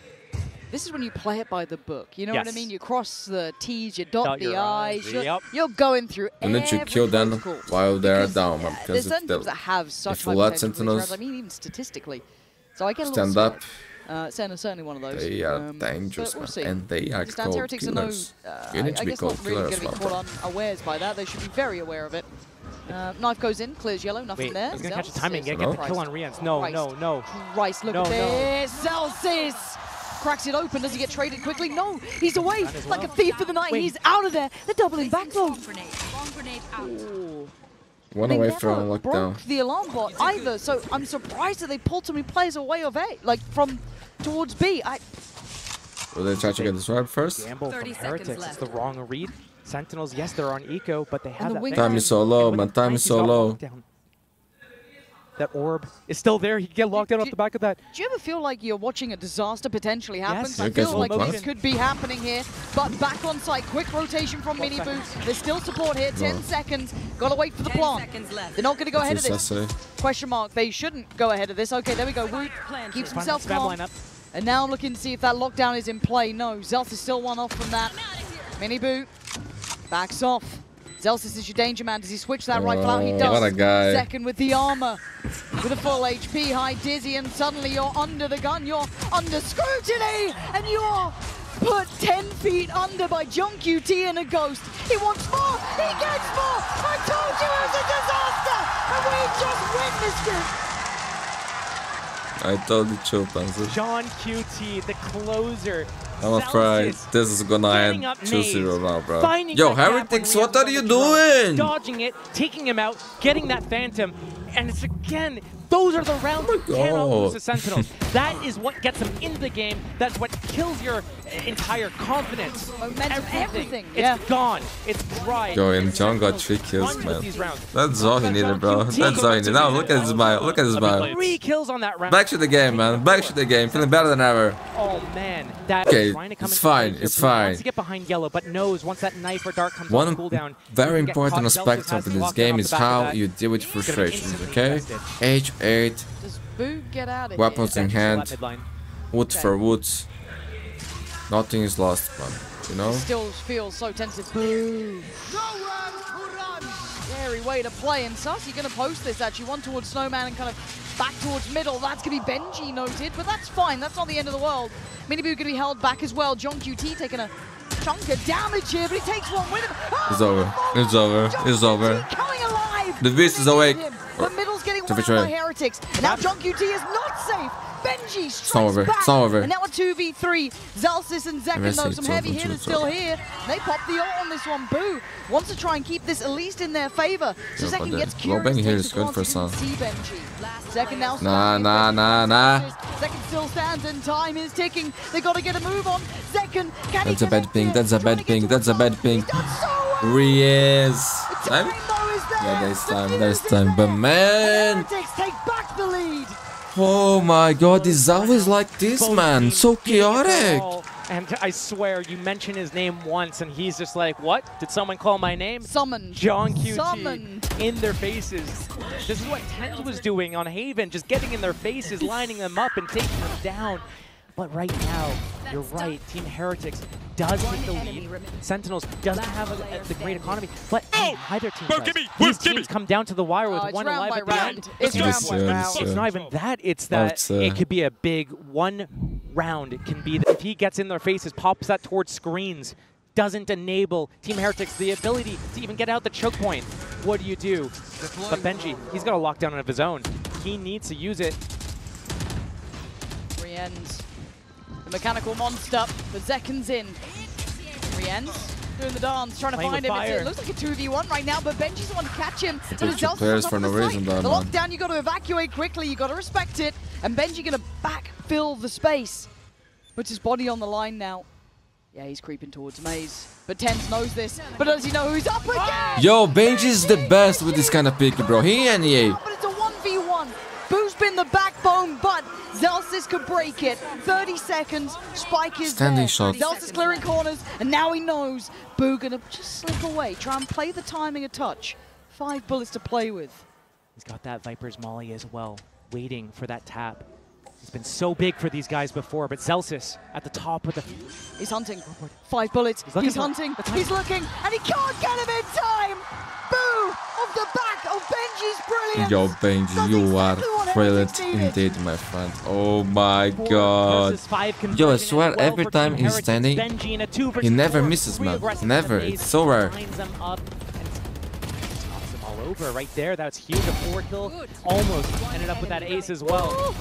This is when you play it by the book. You know what I mean? You cross the T's, you dot the I's. You're going through and then you kill them while they're down. There's Sentinels that have such high let potential Sentinels I mean, even statistically. So I get a stand little up. SEN is certainly one of those. They are dangerous, we'll and they are cold killers. You need to be cold killers, going to be caught unawares by that. They should be very aware of it. Knife goes in, clears yellow, nothing there. He's going to catch the timing again, get the kill on Rians. No. Christ, look at this. Zelsis cracks it open. Does he get traded quickly? No, he's away like a thief for the night. He's out of there. They're doubling back though. One away from lockdown. Broke the alarm bot either, so I'm surprised that they pulled so many players away of A, like from towards B. Will they try to get this right first? Gamble from Heretics. It's the wrong read. Sentinels, yes, they're on eco, but they have that. Time is so low, man. Time is so low. That orb is still there. He can get locked down off the back of that. Do you ever feel like you're watching a disaster potentially happen? Yes. I feel like this could be happening here. But back on site, quick rotation from Miniboo. There's still support here. 10 seconds. Gotta wait for the plant. They're not gonna go ahead of this. Question mark. They shouldn't go ahead of this. Okay, there we go. WO0T keeps himself calm. And now looking to see if that lockdown is in play. No, Zelsis is still one off from that. Miniboo backs off. Zelsis is your danger man. Does he switch that rifle out? He does. What a guy. Second with the armor. With a full HP, high dizzy, and suddenly you're under the gun. You're under scrutiny, and you're put 10 feet under by WO0T and a ghost. He wants more. He gets more. I told you it was a disaster, and we just witnessed it. I told you, Chilpanzer. WO0T, the closer. I'm afraid this is gonna end 2-0 now, bro. Yo, Heretics, what are you doing? Dodging it, taking him out, getting that Phantom, and it's again, those are the rounds you cannot lose to Sentinels. That is what gets them into the game. That's what kills your entire confidence. Momentum, everything. It's gone. It's dry. Yo, and John got 3 kills, man. That's all he needed, bro. That's all he needed. Now look at his smile. Look at his smile. 3 kills on that round. Back to the game, man. Back to the game. Feeling better than ever. Oh man, okay, it's fine. It's fine. Wants to get behind yellow, but knows once that knife or dart comes on cooldown. Very important aspect of this game is how you deal with frustrations. Okay, H8. Does Boo get out of weapons in hand. Wood for woods. Nothing is lost, man. You know. Still feels so tense. Boo. Scary way to play, and Sassy gonna post this actually, one towards Snowman and kind of back towards middle. That's gonna be Benji noted, but that's fine. That's not the end of the world. Miniboo gonna be held back as well. WO0T taking a chunk of damage here, but he takes one with him. Oh, it's over. It's over. It's over. Coming alive. The beast is awake. The middle's getting won by Heretics. And now WO0T is not safe. Benji strikes back. It's over. And now a 2v3. Zelsis and Zekken, though, some heavy hitters still here. They pop the ult on this one. Boo wants to try and keep this at least in their favor. So Zekken gets curious. Low here is good for some. See Benji. Zekken now Nah. Zekken still stands and time is ticking. They got to get a move on. Zekken, can That's a bad ping. That's a bad ping. That's a bad ping. Riaz. Time though is there. Yeah, there's time. But man. Heretics take back the lead. Oh my god, it's always like this, man. So chaotic. And I swear, you mention his name once and he's just like, what? Did someone call my name? Summoned. WO0T in their faces. This is what TenZ was doing on Haven, just getting in their faces, lining them up and taking them down. But right now, you're right, Team Heretics does take the lead. Sentinels doesn't have the great economy, but either team does. These teams come down to the wire with one alive at the end. It's not even that, it's that it could be a big one round. It can be that if he gets in their faces, pops that towards screens, doesn't enable Team Heretics the ability to even get out the choke point. What do you do? But Benji, he's got a lockdown of his own. he needs to use it. Rien's the mechanical monster, but Zekken's in. Rien's doing the dance, trying to Playing find with him. fire. It looks like a 2v1 right now, but Benji's the one to catch him. But Take it's two Zelsis players on for top of no the reason, site. though, The man. lockdown, you got to evacuate quickly. You got to respect it. And Benji going to backfill the space. Puts his body on the line now. Yeah, he's creeping towards Maze. But TenZ knows this. But does he know who's up again? Yo, Benji's the best with this kind of pick, bro. He and EA. But it's a 1v1. Boo's been the backbone, but Zelsis could break it. 30 seconds, Spike is Standing there. shot. Zelsis clearing corners, and now he knows Boo gonna just slip away. Try and play the timing a touch. 5 bullets to play with. He's got that Viper's Molly as well, waiting for that tap. He's been so big for these guys before, but Zelsis at the top of the... He's hunting. 5 bullets. He's hunting. He's looking, and he can't get him in time. Boo! Off the back of Benji's brilliance. Yo, Benji, Does you are exactly what brilliant Heretics needed. indeed, my friend. Oh my god. Versus 5 Yo, I conversion swear as well every for time Team he's Heretics. standing, Benji in a 2 versus he never 4. misses, man. Aggressive Never. Maze It's so rare. lines them up and tops them all over right there. That's huge. A 4 kill. Almost ended up with that ace as well.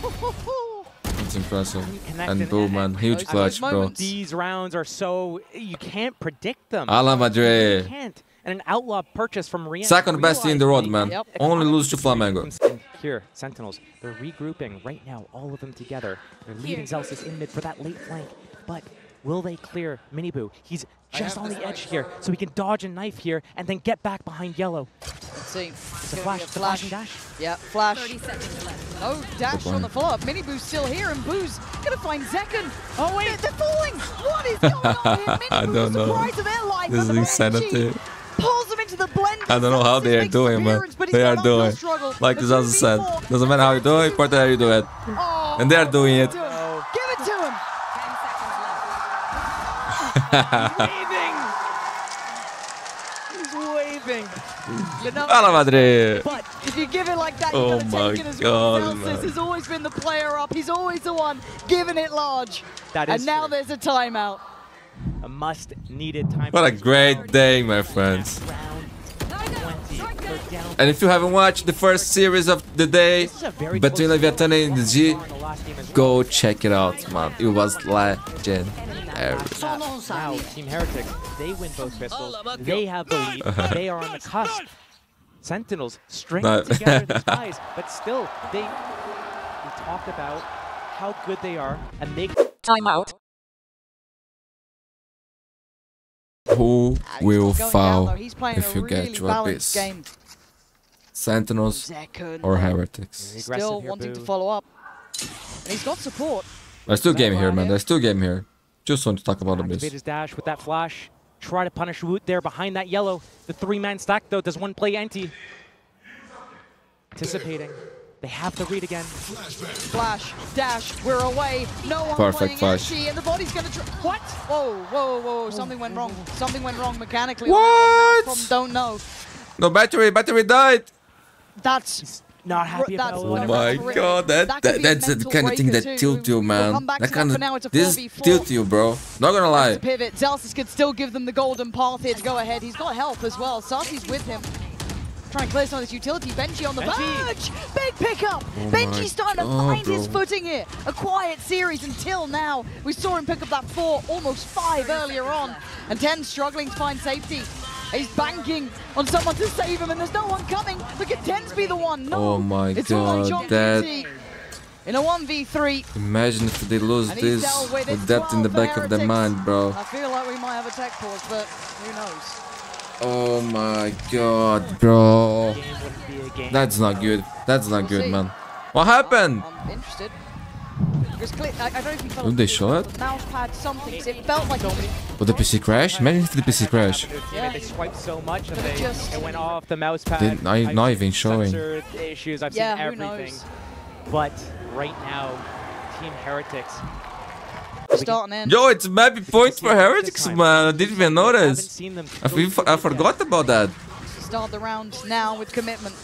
It's impressive. Connect And and- boom, man. Huge those clutch, bro. moments. These rounds are so... You can't predict them. A la You Madrid. can't. And an outlaw purchase from Riot. Second best in the world, man. Yep. Only lose to Flamengo. And here, Sentinels, they're regrouping right now, all of them together. They're leading Zelsis in mid for that late flank. But will they clear Miniboo? He's just on the edge here, so he can dodge and knife here and then get back behind yellow. Let's see. It's a flash, it's a flash and dash. Yeah, flash. 30 seconds left. No dash on the follow-up. Miniboo's still here, and Boo's gonna find Zekken. Oh wait, they're falling. What is going on here? I Miniboo, don't the know. surprise of their life. This and is the insanity. Benji pulls them into the blend. I don't know how they are Makes doing, man. appearance, but he's They got are uphill doing. struggle. Like The Zaza said. 2v4. Doesn't matter how you do it, important how you do it. Oh, And they are doing it. give it to him. 10 seconds left. Waving! He's waving. You know, A la Madrid. but if you give it like that, you Oh gotta my take it as well. God, Zelsis man. has always been the player up. He's always the one giving it large. That is And now true. there's a timeout. A must-needed time. What a great day, my friends. Round 20. They're down. And if you haven't watched the first series of the day This is a very between close Leviathan and the G, in the last game as well. go check it out, man. It was legendary. Now, Team Heretics, they win both pistols. They have the lead. They are on the cusp. Sentinels stringing No. together these guys, but still, we talked about how good they are, and they Timeout. Who He's will not going down, fall though. He's playing if a you get really to balanced Abyss? game. Sentinels Zekken or Heretics? aggressive still here, wanting to Boo. follow up. And he's got support. There's still game here, man. There's still game here. Just want to talk about Activate Abyss. his dash with that flash. Try to punish WO0T there behind that yellow. The 3-man stack, though. Does one play anti? Anticipating. They have the read again. Flash, dash, we're away. No one Perfect playing flash. Ashy, and the body's gonna what? Whoa, whoa, whoa, something went wrong. Something went wrong mechanically. What? From don't know. No battery. Battery died. That's Not happy about That's Oh not my right. god, That could be a that's the mental kind of thing breaker that too. tilt you, We'll man. come back That to kind that, of but now it's a this 4v4. tilt you, bro. Not gonna the lie. pivot. Zelsis could still give them the golden path here to go ahead. He's got help as well. Sarsi's with him. Trying to clear some of this utility. Benji on the Benji. verge. Big pickup. Oh my Benji's starting to God, find his bro. footing here. A quiet series until now. We saw him pick up that 4, almost 5 earlier on. And TenZ struggling to find safety. He's banking on someone to save him, and there's no one coming. Look at TenZ be the one. No, Oh my it's all on God, John that- Mundi. In a 1v3. Imagine if they lose And he's this dealt with it. with that in the 12 back for of their Heretics. mind, bro. I feel like we might have a tech pause, but who knows? Oh my god, bro. game wouldn't be a game. That's not good. That's not We'll good, see. man. What happened? I'm interested. Just click. I don't know if you felt Did they show it? the mouse pad, something. It felt like Would the PC crash? Imagine if the PC crash. Yeah. They swiped so much and Could've just- it went off the mouse pad. Didn't- not I've even seen showing. sensor issues. I've Yeah, seen who everything. knows? But right now, Team Heretics. start and end. Yo, it's maybe points for Heretics, man. I didn't even Haven't notice. seen them I forgot about that. Start the round now with commitment.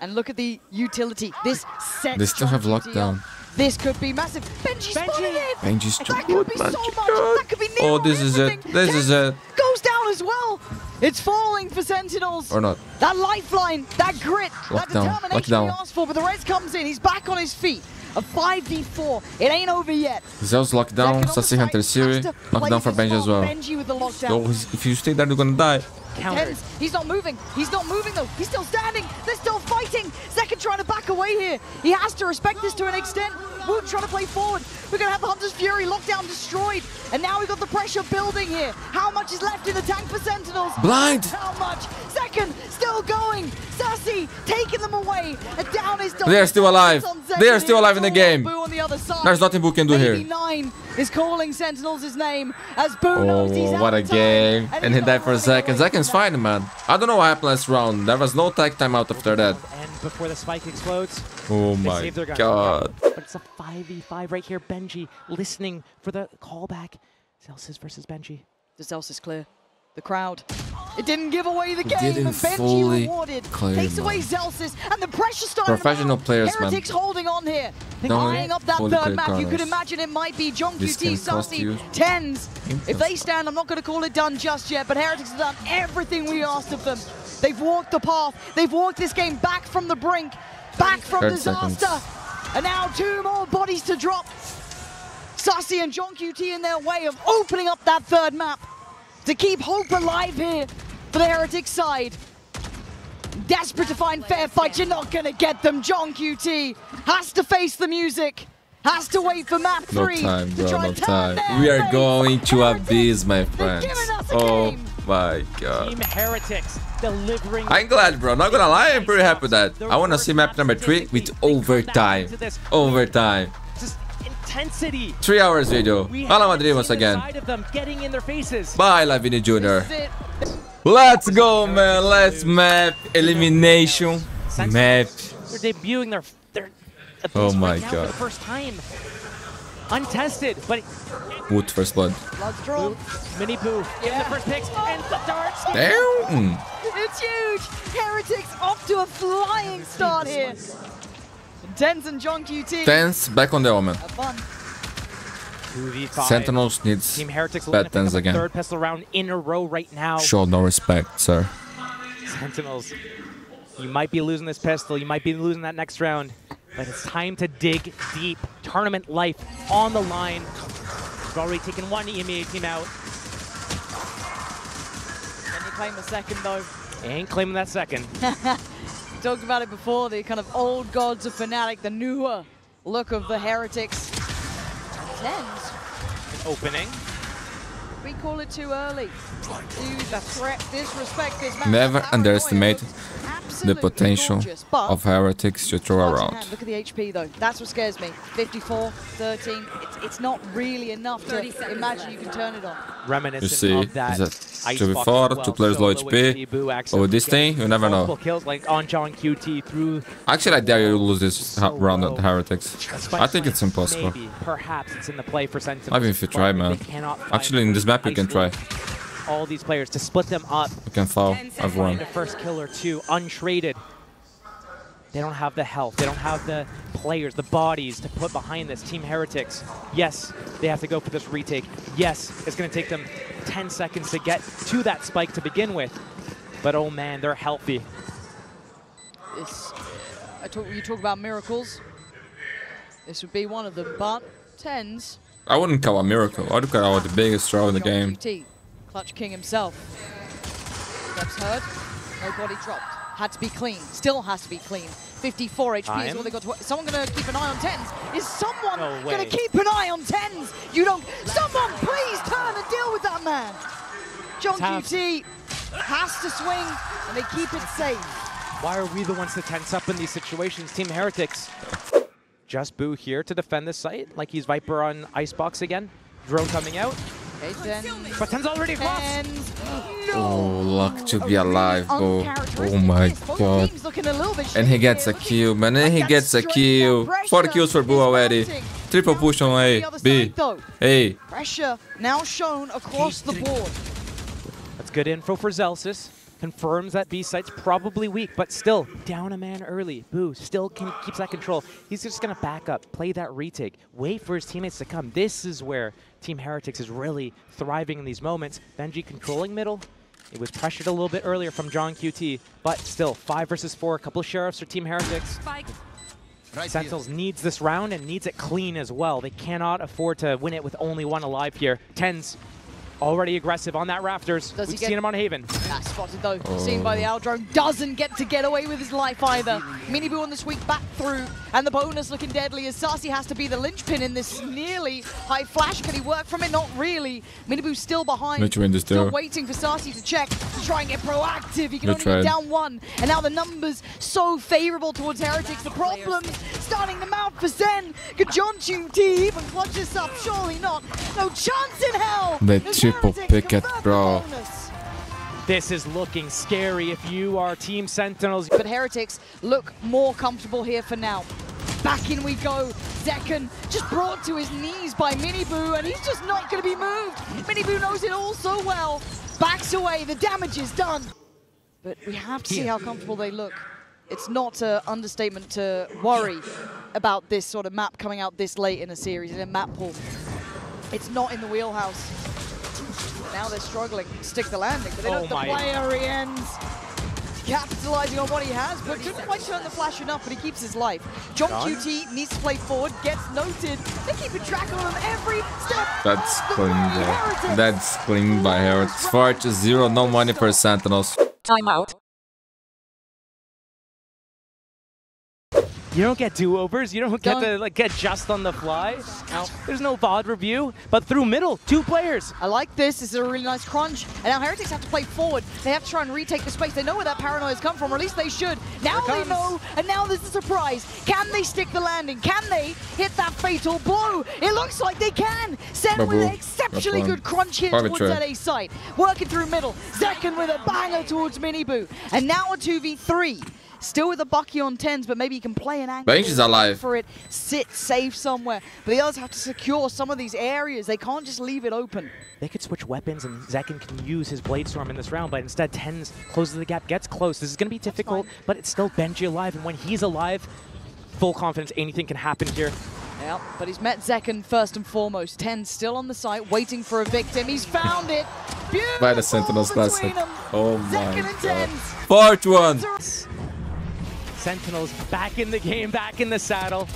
And look at the utility. This set. They still have lockdown. This could be massive. Benji spotted it. Benji's too That good, could be man. so Too much. good. That could be Oh, near this is it. everything. This is TenZ it. goes down as well. It's falling for Sentinels. Or not. That lifeline, that grit, that Lockdown, determination lockdown. we asked for, but the Reds comes in. He's back on his feet. A 5v4. It ain't over yet. Zeus lockdown, Sassy Hunter Siri, lockdown for Benji as well. Benji with the lockdown. So if you stay there, you're gonna die. Countered. TenZ, he's not moving. He's not moving though. He's still standing. They're still fighting. Second trying to back away here. He has to respect this to an extent. WO0T trying to play forward. We're going to have the Hunter's Fury lockdown destroyed. And now we've got the pressure building here. How much is left in the tank for Sentinels? Blind. How much? Second, still going. Sassy taking them away. And down is They are still alive. They are still alive in the game. On the other side. There's nothing WO0T can do here. 89 is calling Sentinels' name as Boo knows he's Oh, out what a of time. game. And he he's died for not Zek. And running Zek's away. fine, man. I don't know what happened last round. There was no tag timeout after that. And before the spike explodes, Oh they my save their gun. god. But it's a 5v5 right here. Benji listening for the callback. Celsius versus Benji. The Zeus is clear. The crowd. It didn't give away the It game, didn't and Benji fully rewarded. clear, Takes away man. Zelsis, and the pressure started. Professional to mount. players, man. Heretics holding on here. Don't Eyeing up that fully third clear map. You could corners. imagine it might be John This QT, can cost Sassy, you TenZ. If they stand, I'm not going to call it done just yet, but Heretics have done everything we asked of them. They've walked the path. They've walked this game back from the brink, back from 30 disaster. seconds. And now 2 more bodies to drop. Sassy and John QT in their way of opening up that third map to keep hope alive here for the Heretics side. Desperate to find fair fights, you're not gonna get them. John QT has to face the music, has to wait for map 3. No time, to bro, try no and turn time. their We are fate. going to Heretics, abyss, my they're friends. giving us a Oh game. my god. Team Heretics delivering. I'm glad, bro. Not gonna lie, I'm pretty happy with that. I wanna see map number 3 with overtime. Overtime. Just intensity. 3 hours video. We Fala haven't Madrid once seen the again. side of them getting in their faces. Bye, Lavini Jr. This is it. Let's go, man. Let's map elimination. Map. They're debuting their Oh abilities my right now for the God. first time. Untested, but WO0T first blood. Blood's drawn. Mini Boo in the first picks and the darts. Damn. It's huge. Heretics off to a flying start here. TenZ and John QT. TenZ back on the Omen. Have fun. 2v5. Sentinels needs Team Heretics bad looking to pick TenZ up a again. third pistol round in a row right now. Show no respect, sir. Sentinels, you might be losing this pistol, you might be losing that next round, but it's time to dig deep. Tournament life on the line. We've already taken one EMEA team out. Can you claim the second though? Ain't claiming that second. We talked about it before, the kind of old gods of Fnatic, the newer look of the Heretics. TenZ, Opening. we call it too early. Disrespect this match. Never Our underestimate Royals, the absolutely potential gorgeous, but of Heretics to throw cards in around. hand. Look at the HP though. That's what scares me. 54, 13. It's not really enough to imagine you can turn it on. Reminiscent You see, of that it's a Icebox 2v4, as well. 2 players low Solo HP. HP, Boo actually But with this getting thing, you never multiple know. kills like on John QT through. Actually, I dare you to lose this round at Heretics. Despite I think it's impossible. Maybe, perhaps it's in the play for Sentinels. Even if you try, but man. they cannot find Actually, in this map, you can try. isolate all these players to split them up. You can foul Find everyone. a first kill or two, untraded. They don't have the health. They don't have the players, the bodies to put behind this. Team Heretics, yes, they have to go for this retake. Yes, it's going to take them 10 seconds to get to that spike to begin with. But oh man, they're healthy. You talk about miracles. This would be one of them, but TenZ. I wouldn't call a miracle. I would call it the biggest throw in the game. QT, Clutch King himself. Steps heard. No body dropped. Had to be clean. Still has to be clean. 54 HP is what they got to. Someone going to keep an eye on TenZ? Is someone No going way. to keep an eye on TenZ? You don't. Someone please turn and deal with that man. John QT has to swing and they keep it safe. Why are we the ones to tense up in these situations? Team Heretics. Just Boo here to defend this site, like he's Viper on Icebox again. Drone coming out. Okay, TenZ. But TenZ already across. TenZ. Oh, luck to be alive, bro. Oh Uncharacteristic my miss. Both god. teams looking a little bit And he shaky gets here. a kill, man. And he That gets a straight kill. down 4 pressure kills for Boo is already. mounting. Triple push on Now A, the other B. side, though. A. Pressure now shown across the board. That's good info for Zelsis. Confirms that B site's probably weak, but still down a man early. Boo still keeps that control. He's just gonna back up, play that retake, wait for his teammates to come. This is where Team Heretics is really thriving in these moments. Benji controlling middle, It was pressured a little bit earlier from John QT, but still 5 versus 4. A couple of sheriffs for Team Heretics. Sentinels needs this round and needs it clean as well. They cannot afford to win it with only one alive here. TenZ already aggressive on that rafters. We've seen him on Haven. Spotted though, seen by the Owl Drone. Doesn't get away with his life either. Miniboo on the sweep back through, and the bonus looking deadly as Sassy has to be the linchpin in this nearly high flash. Can he work from it? Not really. Miniboo still behind, still waiting for Sassy to check, to try and get proactive. He can only be down 1, and now the numbers so favorable towards Heretics. The problems starting to mount for SEN. Could John QT even clutch this up? Surely not. No chance in hell. Triple picket, bro. This is looking scary if you are Team Sentinels. But Heretics look more comfortable here for now. Back in we go. Zekken just brought to his knees by Miniboo, and he's just not going to be moved. Miniboo knows it all so well. Backs away. The damage is done. But we have to see how comfortable they look. It's not an understatement to worry about this sort of map coming out this late in a series, in a map pool. It's not in the wheelhouse. Now they're struggling to stick the landing, but they don't have the player. He ends capitalizing on what he has, but couldn't quite turn the flash enough, but he keeps his life. John QT needs to play forward, gets noted. They're keeping track of him every step. That's clean there. That's clean by Heretics. 4-0, no money for Sentinels. Timeout. You don't get do-overs. You don't get to get just on the fly. There's no VOD review, but through middle, 2 players. I like this. This is a really nice crunch. And now Heretics have to play forward. They have to try and retake the space. They know where that paranoia has come from, or at least they should. Now they know, and now there's a surprise. Can they stick the landing? Can they hit that fatal blow? It looks like they can. SEN with an exceptionally good crunch here towards that A site. Working through middle. Zekken with a banger towards Miniboo. And now a 2v3. Still with a Bucky on TenZ, but maybe he can play an angle. Bangs is alive. For it, sit safe somewhere. But the others have to secure some of these areas. They can't just leave it open. They could switch weapons, and Zekken can use his Blade Storm in this round, but instead TenZ closes the gap, gets close. This is going to be difficult, but it's still Benji alive, and when he's alive, full confidence, anything can happen here. Yeah, but he's met Zekken first and foremost. TenZ still on the site, waiting for a victim. He's found it. Beautiful by the Sentinels last hit. Oh my god. 4-1. Sentinels back in the game, back in the saddle,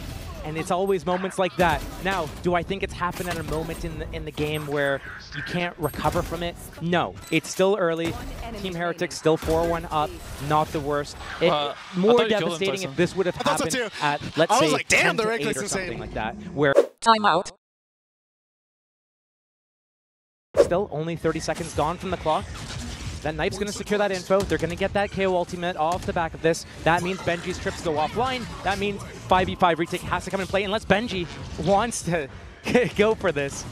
and it's always moments like that. Now, do I think it's happened at a moment in the game where you can't recover from it? No, it's still early. Team Heretics still 4-1 up, not the worst. More devastating if this would have happened at, let's say, like, damn, 10 to 8 or something like that. Where Timeout. Still only 30 seconds gone from the clock. That knife's going to secure that info. They're going to get that KO ultimate off the back of this. That means Benji's trips go offline. That means 5v5 retake has to come in play unless Benji wants to go for this.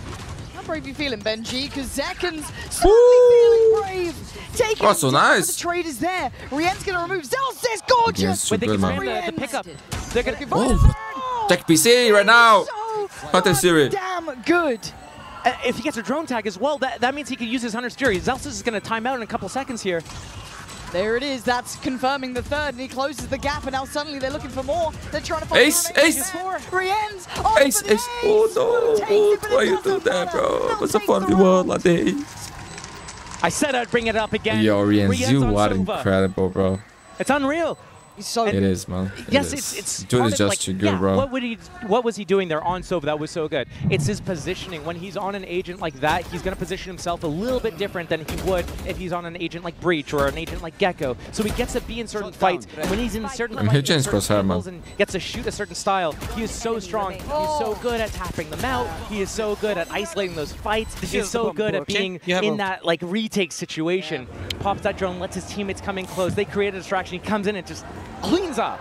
How brave you feeling, Benji? Because Zekken's certainly feeling brave. Taking so nice. The trade is there. Rien's going to remove Zelsis. Gorgeous. Yes, but they can man. the pickup. They're going to Tech PC right now. Hunter Siri. Damn good. If he gets a drone tag as well, that means he can use his Hunter's Fury. Zelsis is going to time out in a couple seconds here. There it is. That's confirming the third, and he closes the gap, and now suddenly they're looking for more. They're trying to find Ace! Rien's Ace! Oh no! Why you do that, bro? What's a 1v1 like this? I said I'd bring it up again. Yo, Rien's, you are incredible, bro. It's unreal. So it is, man. Yes, it's dude is just too good, bro. What was he doing there on Sova that was so good? It's his positioning. When he's on an agent like that, he's going to position himself a little bit different than he would if he's on an agent like Breach or an agent like Gecko. So he gets to be in certain fights. When he's in certain fights and gets to shoot a certain style, he is so strong. He's so good at tapping them out. He is so good at isolating those fights. He's so good at being in that like retake situation. Pops that drone, lets his teammates come in close. They create a distraction. He comes in and just cleans up.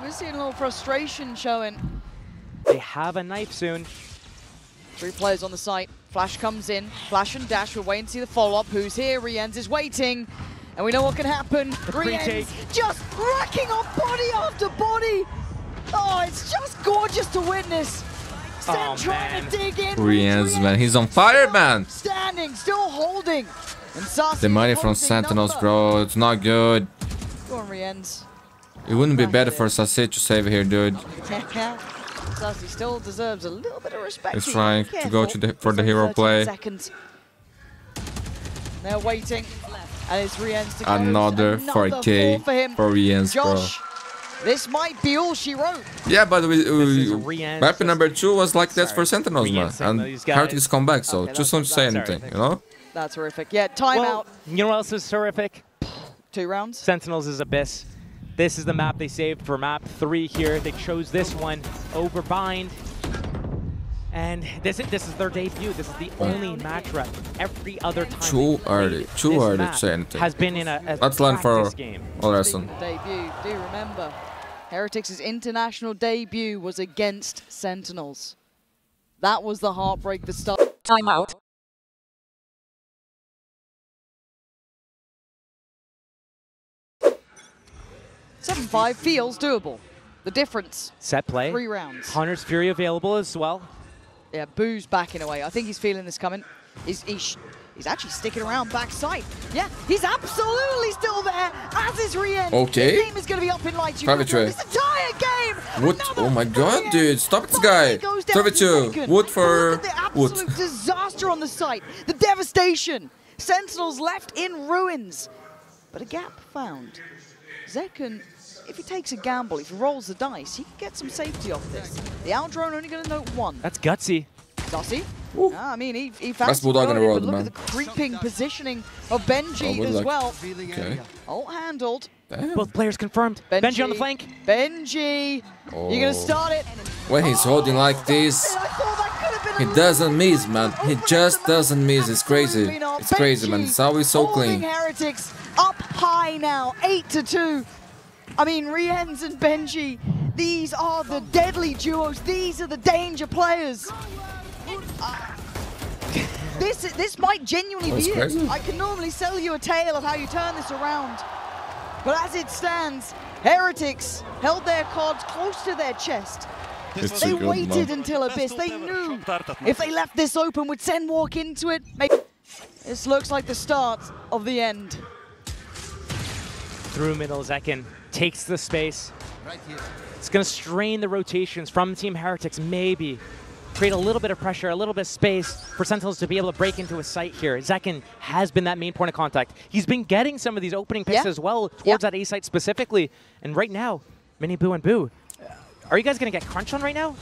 We're seeing a little frustration showing. They have a knife soon. 3 players on the site. Flash comes in. Flash and Dash. We're waiting to see the follow-up. Who's here? Rien's is waiting. And we know what can happen. Rien's just racking off body after body. Oh, it's just gorgeous to witness. SEN trying to dig in. Rien's, man. He's on fire, man. Standing, still holding. And the money from Sentinels, bro. It's not good. Go on, Rien's. It wouldn't be better for Sassy to save here, dude. Sassy still deserves a little bit of respect. He's trying to go for the hero play. Seconds. They're waiting. And it's Rien's to close. Another 4K for him. for Rien's, bro. Josh, this might be all she wrote. Yeah, but Rien's weapon number 2 was like that for Sorry. Sentinels, man. Rien's saying And these guys- Heretics come back, so Okay, just don't say anything, sorry. you know? That's horrific. Yeah, timeout. Well, you know what else is terrific? 2 rounds. Sentinels is Abyss. This is the map they saved for map 3 here. They chose this one over Bind. And this is their debut. This is the only match rep. Every other time Too early to say anything. has been in a Let's learn for practice game. all lesson. Speaking of debut, do remember, Heretics' international debut was against Sentinels. That was the heartbreak that started. Timeout. $7-5 feels doable. The difference, Set play. 3 rounds. Hunter's Fury available as well. Yeah, Boo's backing away. I think he's feeling this coming. He's actually sticking around backside. Yeah, he's absolutely still there, as is Rien. Okay. The game is going to be up in lights. You Private can Ray. this entire game. Wood, Another oh my god, Rien. dude, stop this guy. Finally goes down to 32, second. Wood for Look at the Wood. absolute disaster on the site. The devastation. Sentinels left in ruins. But a gap found. Zekken, if he takes a gamble, if he rolls the dice, he can get some safety off this. The Aldrone only going to note 1. That's gutsy. Darcy? Ooh. I mean, he Best fancied bulldog in the going, world, but look man. at the creeping positioning of Benji Oh, good as luck. well. Okay. Alt handled. Damn. Both players confirmed. Benji on the flank. Benji, you're going to start it. When he's holding like this, I thought that could have been he a doesn't little miss, man. He just doesn't miss. It's crazy. Absolutely not. It's crazy, man. Benji It's always so holding clean. Heretics up high now, 8-2. I mean, Rienz and Benji, these are the deadly duos. These are the danger players. This might genuinely That's be crazy. it. I can normally sell you a tale of how you turn this around. But as it stands, Heretics held their cards close to their chest. It's They a good waited man. until Abyss. They knew if they left this open, would Sen walk into it? Maybe. This looks like the start of the end. Through middle, Zekken takes the space. It's going to strain the rotations from Team Heretics, maybe. Create a little bit of pressure, a little bit of space for Sentinels to be able to break into a site here. Zekken has been that main point of contact. He's been getting some of these opening picks as well towards that A site specifically. And right now, Mini Boo and Boo, are you guys going to get crunched on right now?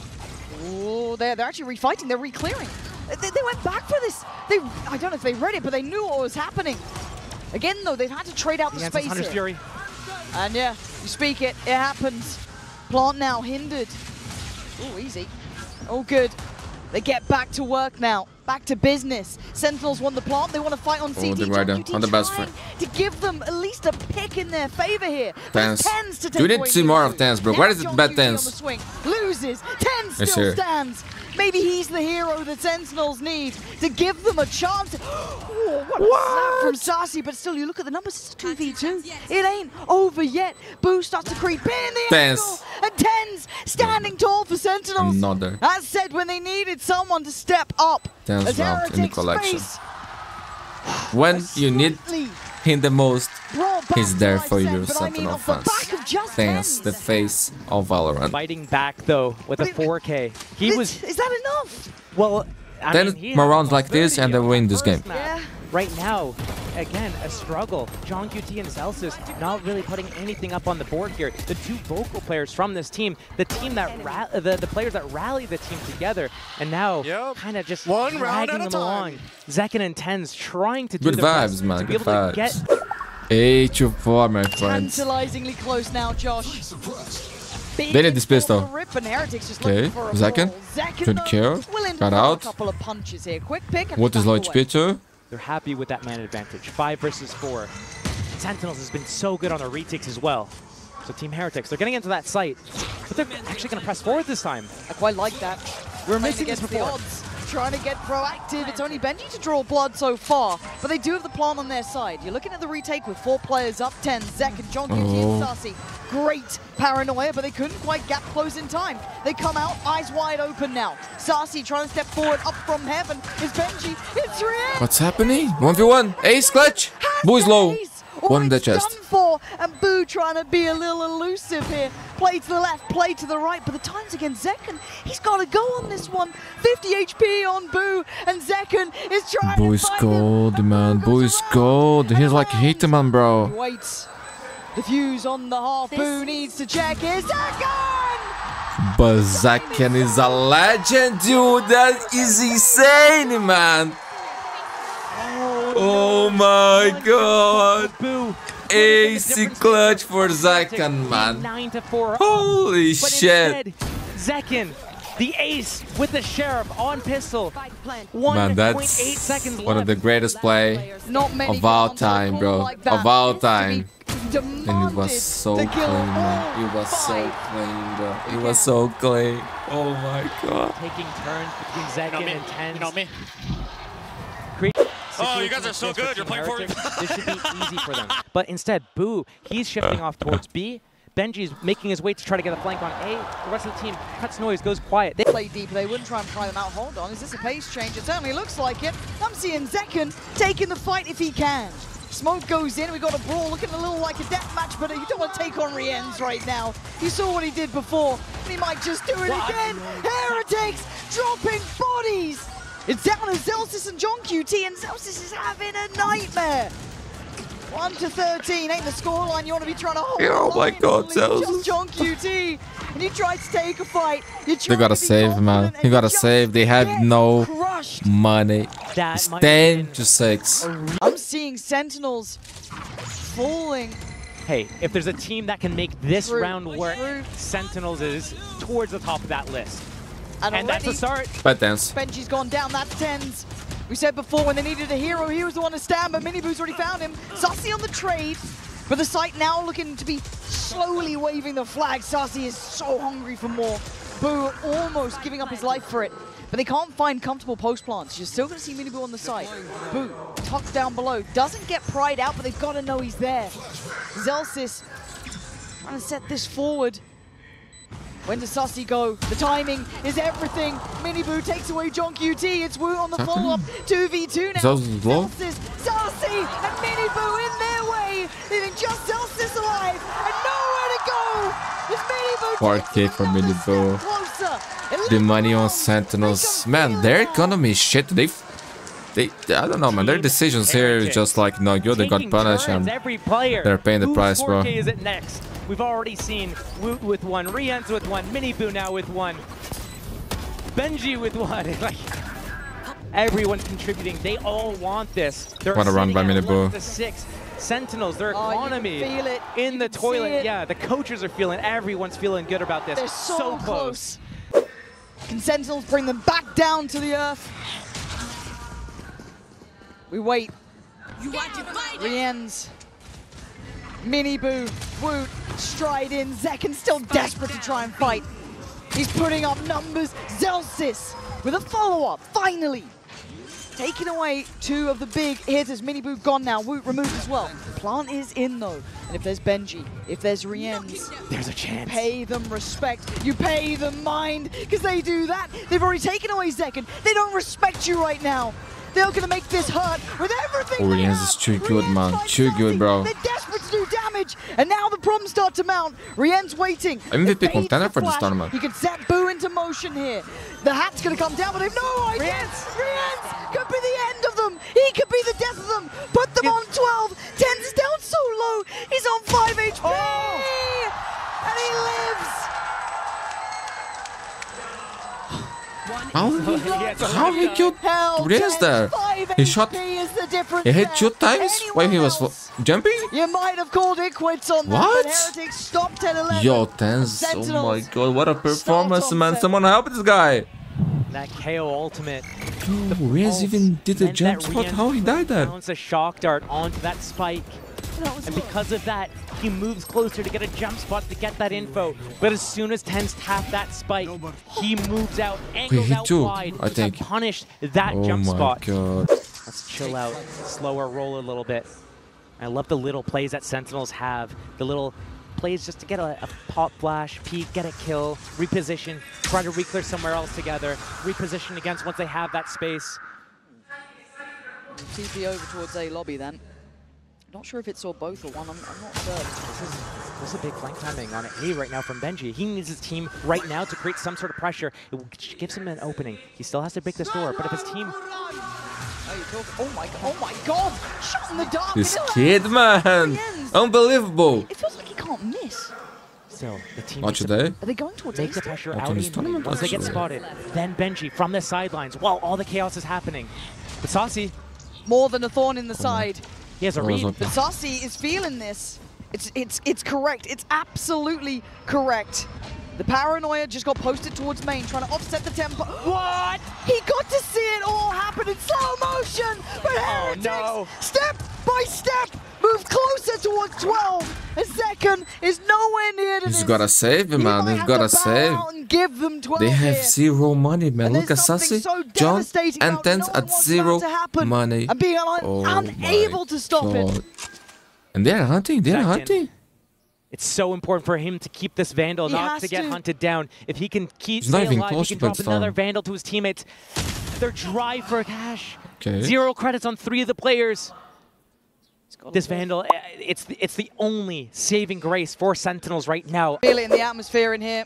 Oh, they're actually refighting. They're re-clearing. They went back for this. I don't know if they read it, but they knew what was happening. Again, though, they've had to trade out the Against space Hunter's here. Fury. And yeah, you speak it. It happens. Plant now hindered. Oh, easy. Oh, good. They get back to work now. Back to business. Sentinels won the plant. They want to fight on CT. they're right there, WO0T on the best trying friend. to give them at least a pick in their favor here. TenZ. TenZ to take We need away to see more of Mundi. TenZ, bro. Now Where is it bad WO0T on the TenZ? swing. Loses. TenZ It's still here. stands. Maybe he's the hero that Sentinels need to give them a chance. Oh, what a snap from Sassy, but still, you look at the numbers, it's a 2v2. It ain't over yet. Boo starts to creep in the TenZ. angle, and TenZ standing tall for Sentinels. Another. As said, when they needed someone to step up. TenZ as round in the Heretics collection. face When you need slightly him the most, brought back he's there to for life, you, but I mean, Sentinel off the fans. back of just TenZ, the face of Valorant. Fighting back, though, with a 4K. He was, Is that enough? well, I Then mean, he more had rounds like this 30 and they on win the this game. first map. Yeah. Right now, again, a struggle. John QT and Celsius not really putting anything up on the board here. The two vocal players from this team, the team that the players that rally the team together, and now kind of just One round dragging at a them time. along. Zekken and TenZ trying to do Good their vibes, best man. to be Good able vibes. to get 8-4, my friends. Tantalizingly close now, Josh. They need this pistol. Okay, Zekken. Good kill. Got out. A couple of punches here. Quick pick. And What is back low away. HP too? They're happy with that man advantage. 5 versus 4. Sentinels has been so good on the retakes as well. So Team Heretics, they're getting into that site, but they're actually going to press forward this time. I quite like that. We're Playing missing this against the before. odds. Trying to get proactive. It's only Benji to draw blood so far, but they do have the plan on their side. You're looking at the retake with 4 players up, 10, Zekken, John QT, and Sassy. Great paranoia, but they couldn't quite gap close in time. They come out, eyes wide open now. Sassy trying to step forward, up from heaven is Benji. It's Rien. What's happening? 1v1. Ace clutch. Boo is low. One in the chest. Done for. and Boo trying to be a little elusive here. Play to the left, play to the right, but the time's against Zekken. He's got to go on this one. 50 HP on Boo, and Zekken is trying Boo to is find gold, him. man. Boo is gold. He's like a Hitman, He bro. waits. The fuse on the half. Boo needs to check. Here's Zekken! But Zekken is a legend, dude. That is insane, man. Oh my god. Boo. AC clutch for Zekken, man. 9-4. Holy But shit. instead, Zekken, the ace with the Sheriff on pistol. Man, 1.8 that's seconds one of left. the greatest play Not many of all commands are time, called bro. like that. Of all To be time. And demanded it was so to clean, kill man. all It was so five. clean, bro. It was so clean. Oh my god. Taking turns between Zekken and TenZ. You know me. Oh, you guys are so good. You're playing for me. This should be easy for them. But instead, Boo, he's shifting off towards B. Benji's making his way to try to get a flank on A. The rest of the team cuts noise, goes quiet. They Play deeper, they wouldn't try and pry them out. Hold on, is this a pace change? It certainly looks like it. I'm seeing Zekken taking the fight if he can. Smoke goes in, we got a brawl, looking a little like a death match, but you don't want to take on Rienz right now. You saw what he did before, and he might just do it again. Heretics dropping bodies. It's down to Zelsis and John QT, and Zelsis is having a nightmare. 1-13 ain't the scoreline you want to be trying to hold. Oh my line, god, only Zelsis. just John QT, and you tried to take a fight. They gotta save, man. They gotta save. They have no money. That It's might 10 have to 6. I'm seeing Sentinels falling. Hey, if there's a team that can make this True. round work, True. Sentinels is towards the top of that list. And that's a already start. But dance. Benji's gone down, that's TenZ. We said before when they needed a hero, he was the one to stand, but Miniboo's already found him. Sassy on the trade, but the site now looking to be slowly waving the flag. Sassy is so hungry for more. Boo almost giving up his life for it, but they can't find comfortable post plants. You're still going to see Miniboo on the site. Boo tucked down below, doesn't get pried out, but they've got to know he's there. Zelsis trying to set this forward. When does Sassy go? The timing is everything. Miniboo takes away John QT. It's WO0T on the follow-up. 2v2 now. Zelsis low? Sassy and Miniboo in their way, leaving just Zelsis alive and nowhere to go. Is Miniboo 4K for Miniboo. closer? The money on Sentinels. Man, their economy is shit. They I don't know, man. Their decisions here is just like no good. They got Taking punished turns, and every player. they're paying the Whose price, bro. 4K is it next? We've already seen WO0T with one, Rienz with one, Miniboo now with one, Benji with one. Like, everyone's contributing. They all want this. They're What a run sitting by at Miniboo. 11-6. Sentinels, their Oh, you can economy feel it. in You the can see toilet. it. Yeah, the coaches are feeling. Everyone's feeling good about this. They're so close. Can Sentinels bring them back down to the earth? We wait. Rienz. Miniboo. WO0T. Stride in. Zekken still desperate to try and fight. He's putting up numbers. Zelsis with a follow-up. Finally. Taking away two of the big hitters. Miniboo gone now. WO0T removed as well. Plant is in though. And if there's Benji, if there's Rienz, There's a chance. pay them respect. You pay them mind, because they do that. They've already taken away Zekken. They don't respect you right now. They're gonna make this hurt with everything. Oh, they Rienz have. is too good, Rienz man. finds Too good, something. bro. They're desperate to do damage, and now the problems start to mount. Rienz waiting. MVP Evades contender the for this flash. tournament. He can set Boo into motion here. The hat's gonna come down, but they've no idea. Rienz could be the end of them. He could be the death of them. Put them on 12. TenZ is down so low. He's on 5 HP. And he lives. How he killed Rienz there? He shot. He hit 2 times while he was jumping? You might have called it quits on that, What? but Heretics stopped at 11. Yo, TenZ. Oh my god, what a performance, man. Someone help this guy. That KO ultimate. Rienz even did a meant jump that spot. Rienz How he died there? bounced a shock dart onto that spike. And because of that, he moves closer to get a jump spot to get that info. But as soon as TenZ tapped that spike, he moves out, angles hit out two, wide I think. to punish that Oh jump my spot. god. Let's chill out, slower roll a little bit. I love the little plays that Sentinels have. The little plays just to get a pop flash, peek, get a kill, reposition, try to re-clear somewhere else together, reposition against once they have that space. TP over towards A lobby then. Not sure if it saw both or one. I'm not sure. This is a big flank timing on A right now from Benji. He needs his team right now to create some sort of pressure. It gives him an opening. He still has to break this door, but if his team... Oh my god! Shot in the dark! This kid, man! Unbelievable! It feels like he can't miss. Still, the team Watch it there. Are they going towards make the A? pressure Watch out on this in tournament, once they get actually. spotted. Then Benji from the sidelines while all the chaos is happening. But Saucy, More than a thorn in the side. he has a Oh, it's read. okay. But Saucy is feeling this. It's correct. It's absolutely correct. The paranoia just got posted towards main, trying to offset the tempo. What? He got to see it all happen in slow motion. But Heretics, no. step by step, move closer towards 12. And Zekken is nowhere near to He's this. gotta save him, He man. might He's have gotta to bow save. out and give them 12 They have here. zero money, man. And Look at there's something Sassy, so John, devastating and about TenZ knowing at what's zero about to happen money. and being Oh unable to stop my it. God. And they're hunting. They're Zekken. hunting. It's so important for him to keep this Vandal, He not has to get to. hunted down. If he can keep He's not stay even alive, close he can to drop that another stun. Vandal to his teammates. They're dry for cash. Okay. 0 credits on 3 of the players. This Vandal, it's the only saving grace for Sentinels right now. Feel it in the atmosphere in here.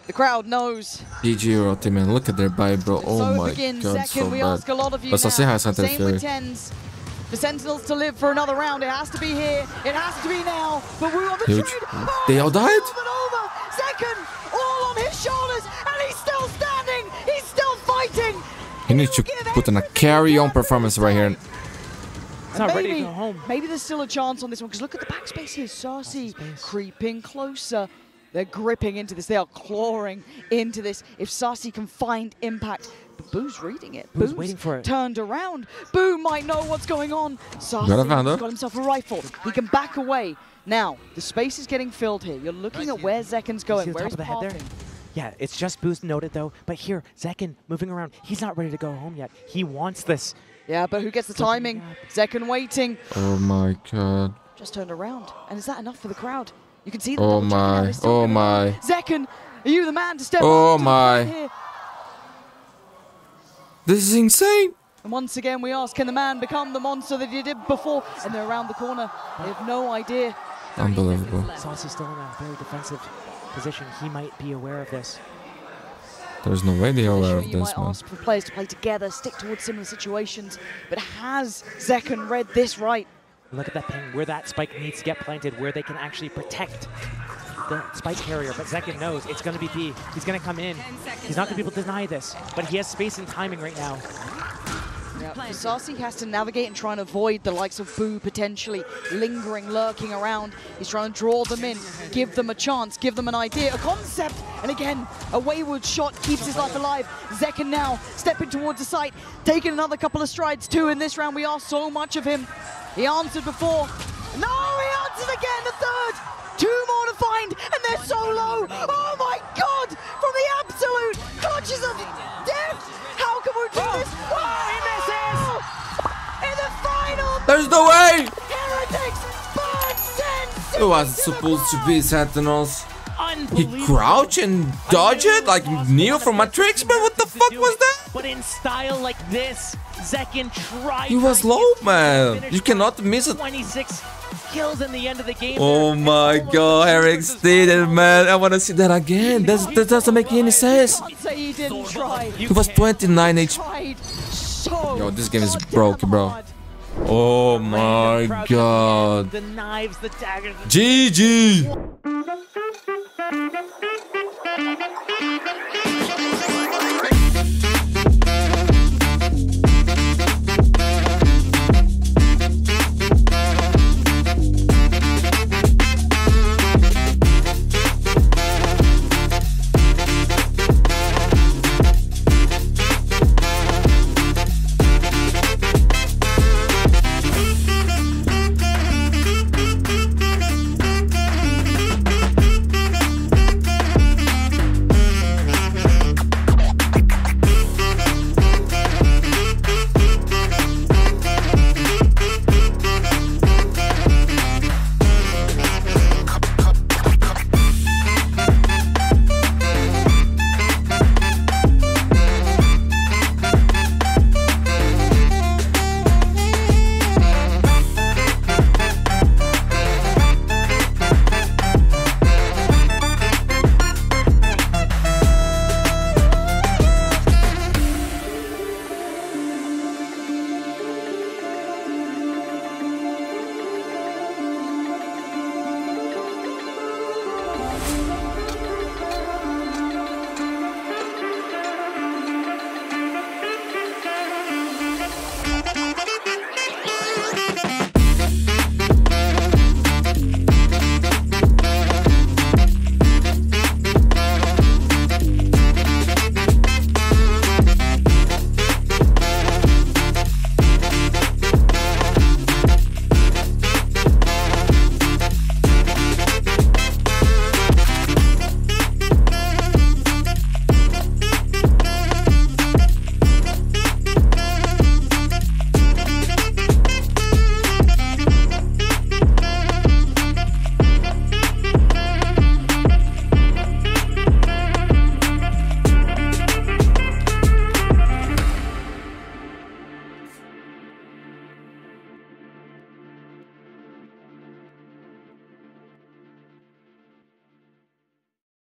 The crowd knows. GG WO0T, man. Look at their buy, bro. Oh So my begins god, Zekken. so We bad. ask a lot of you But Sassy now. has Hunter Same with Fury. TenZ. For Sentinels to live for another round, it has to be here. It has to be now. But we're on the Huge. trade. Oh, They all died? it's over. Zekken, all on his shoulders, and he's still standing. He's still fighting. He needs to put in a carry-on performance right here. It's not ready to go home. Maybe there's still a chance on this one, because look at the backspace here. Saucy creeping closer. They're gripping into this. They are clawing into this. If Saucy can find impact. But Boo's reading it. Boo's waiting for it. Turned around. Boo might know what's going on. Saucy Got a Vandal. got himself a rifle. He can back away. Now, the space is getting filled here. You're looking at where Zekken's going, See the where top he's of the head there? parting. Yeah, it's just Boost noted though. But here, Zekken moving around. He's not ready to go home yet. He wants this. Yeah, but who gets the timing? Zekken waiting. Oh my god. Just turned around. And is that enough for the crowd? You can see them Oh double checking now. my. They're still Oh gonna my. run. Zekken, are you the man to step Oh up to the my. plate here? This is insane. And once again, we ask, can the man become the monster that he did before? And they're around the corner. They have no idea. Unbelievable. Saucy's still in a very defensive position. He might be aware of this. There's no way they're aware Sure, of you this, might man. ask for players to play together, stick towards similar situations. But has Zekken read this right? Look at that ping, where that spike needs to get planted, where they can actually protect the spike carrier. But Zekken knows it's going to be B. He's going to come in. He's not going to be able to deny this. But he has space and timing right now. Yeah, Saucy has to navigate and try and avoid the likes of Boo potentially lingering, lurking around. He's trying to draw them in, give them a chance, give them an idea, a concept. And again, a wayward shot keeps his life alive. Zekken now stepping towards the site, taking another couple of strides too in this round. We asked so much of him. He answered before. No, he answers again, the third. 2 more to find, and they're so low. Oh my God, from the absolute clutches of death. How can we do this? Oh, he misses! In the final, There's no way! Heretics burn Sentinels! It was supposed to be Sentinels. He Unbelievable. crouched and dodged it like Neo from Matrix, man. What the fuck was that? But in style like this, Zekken tried. He was to low, get man. finish You cannot miss it. 26 kills in the end of the game. Oh there. my It's god, almost Heretics versus did it, one. man. I want to see that again. That doesn't make any sense. Can't say he didn't try. He was 29 HP. Tried so Yo, this game is goddamn broken, bro. hard. Oh my Crowd god. The knives, the daggers. GG.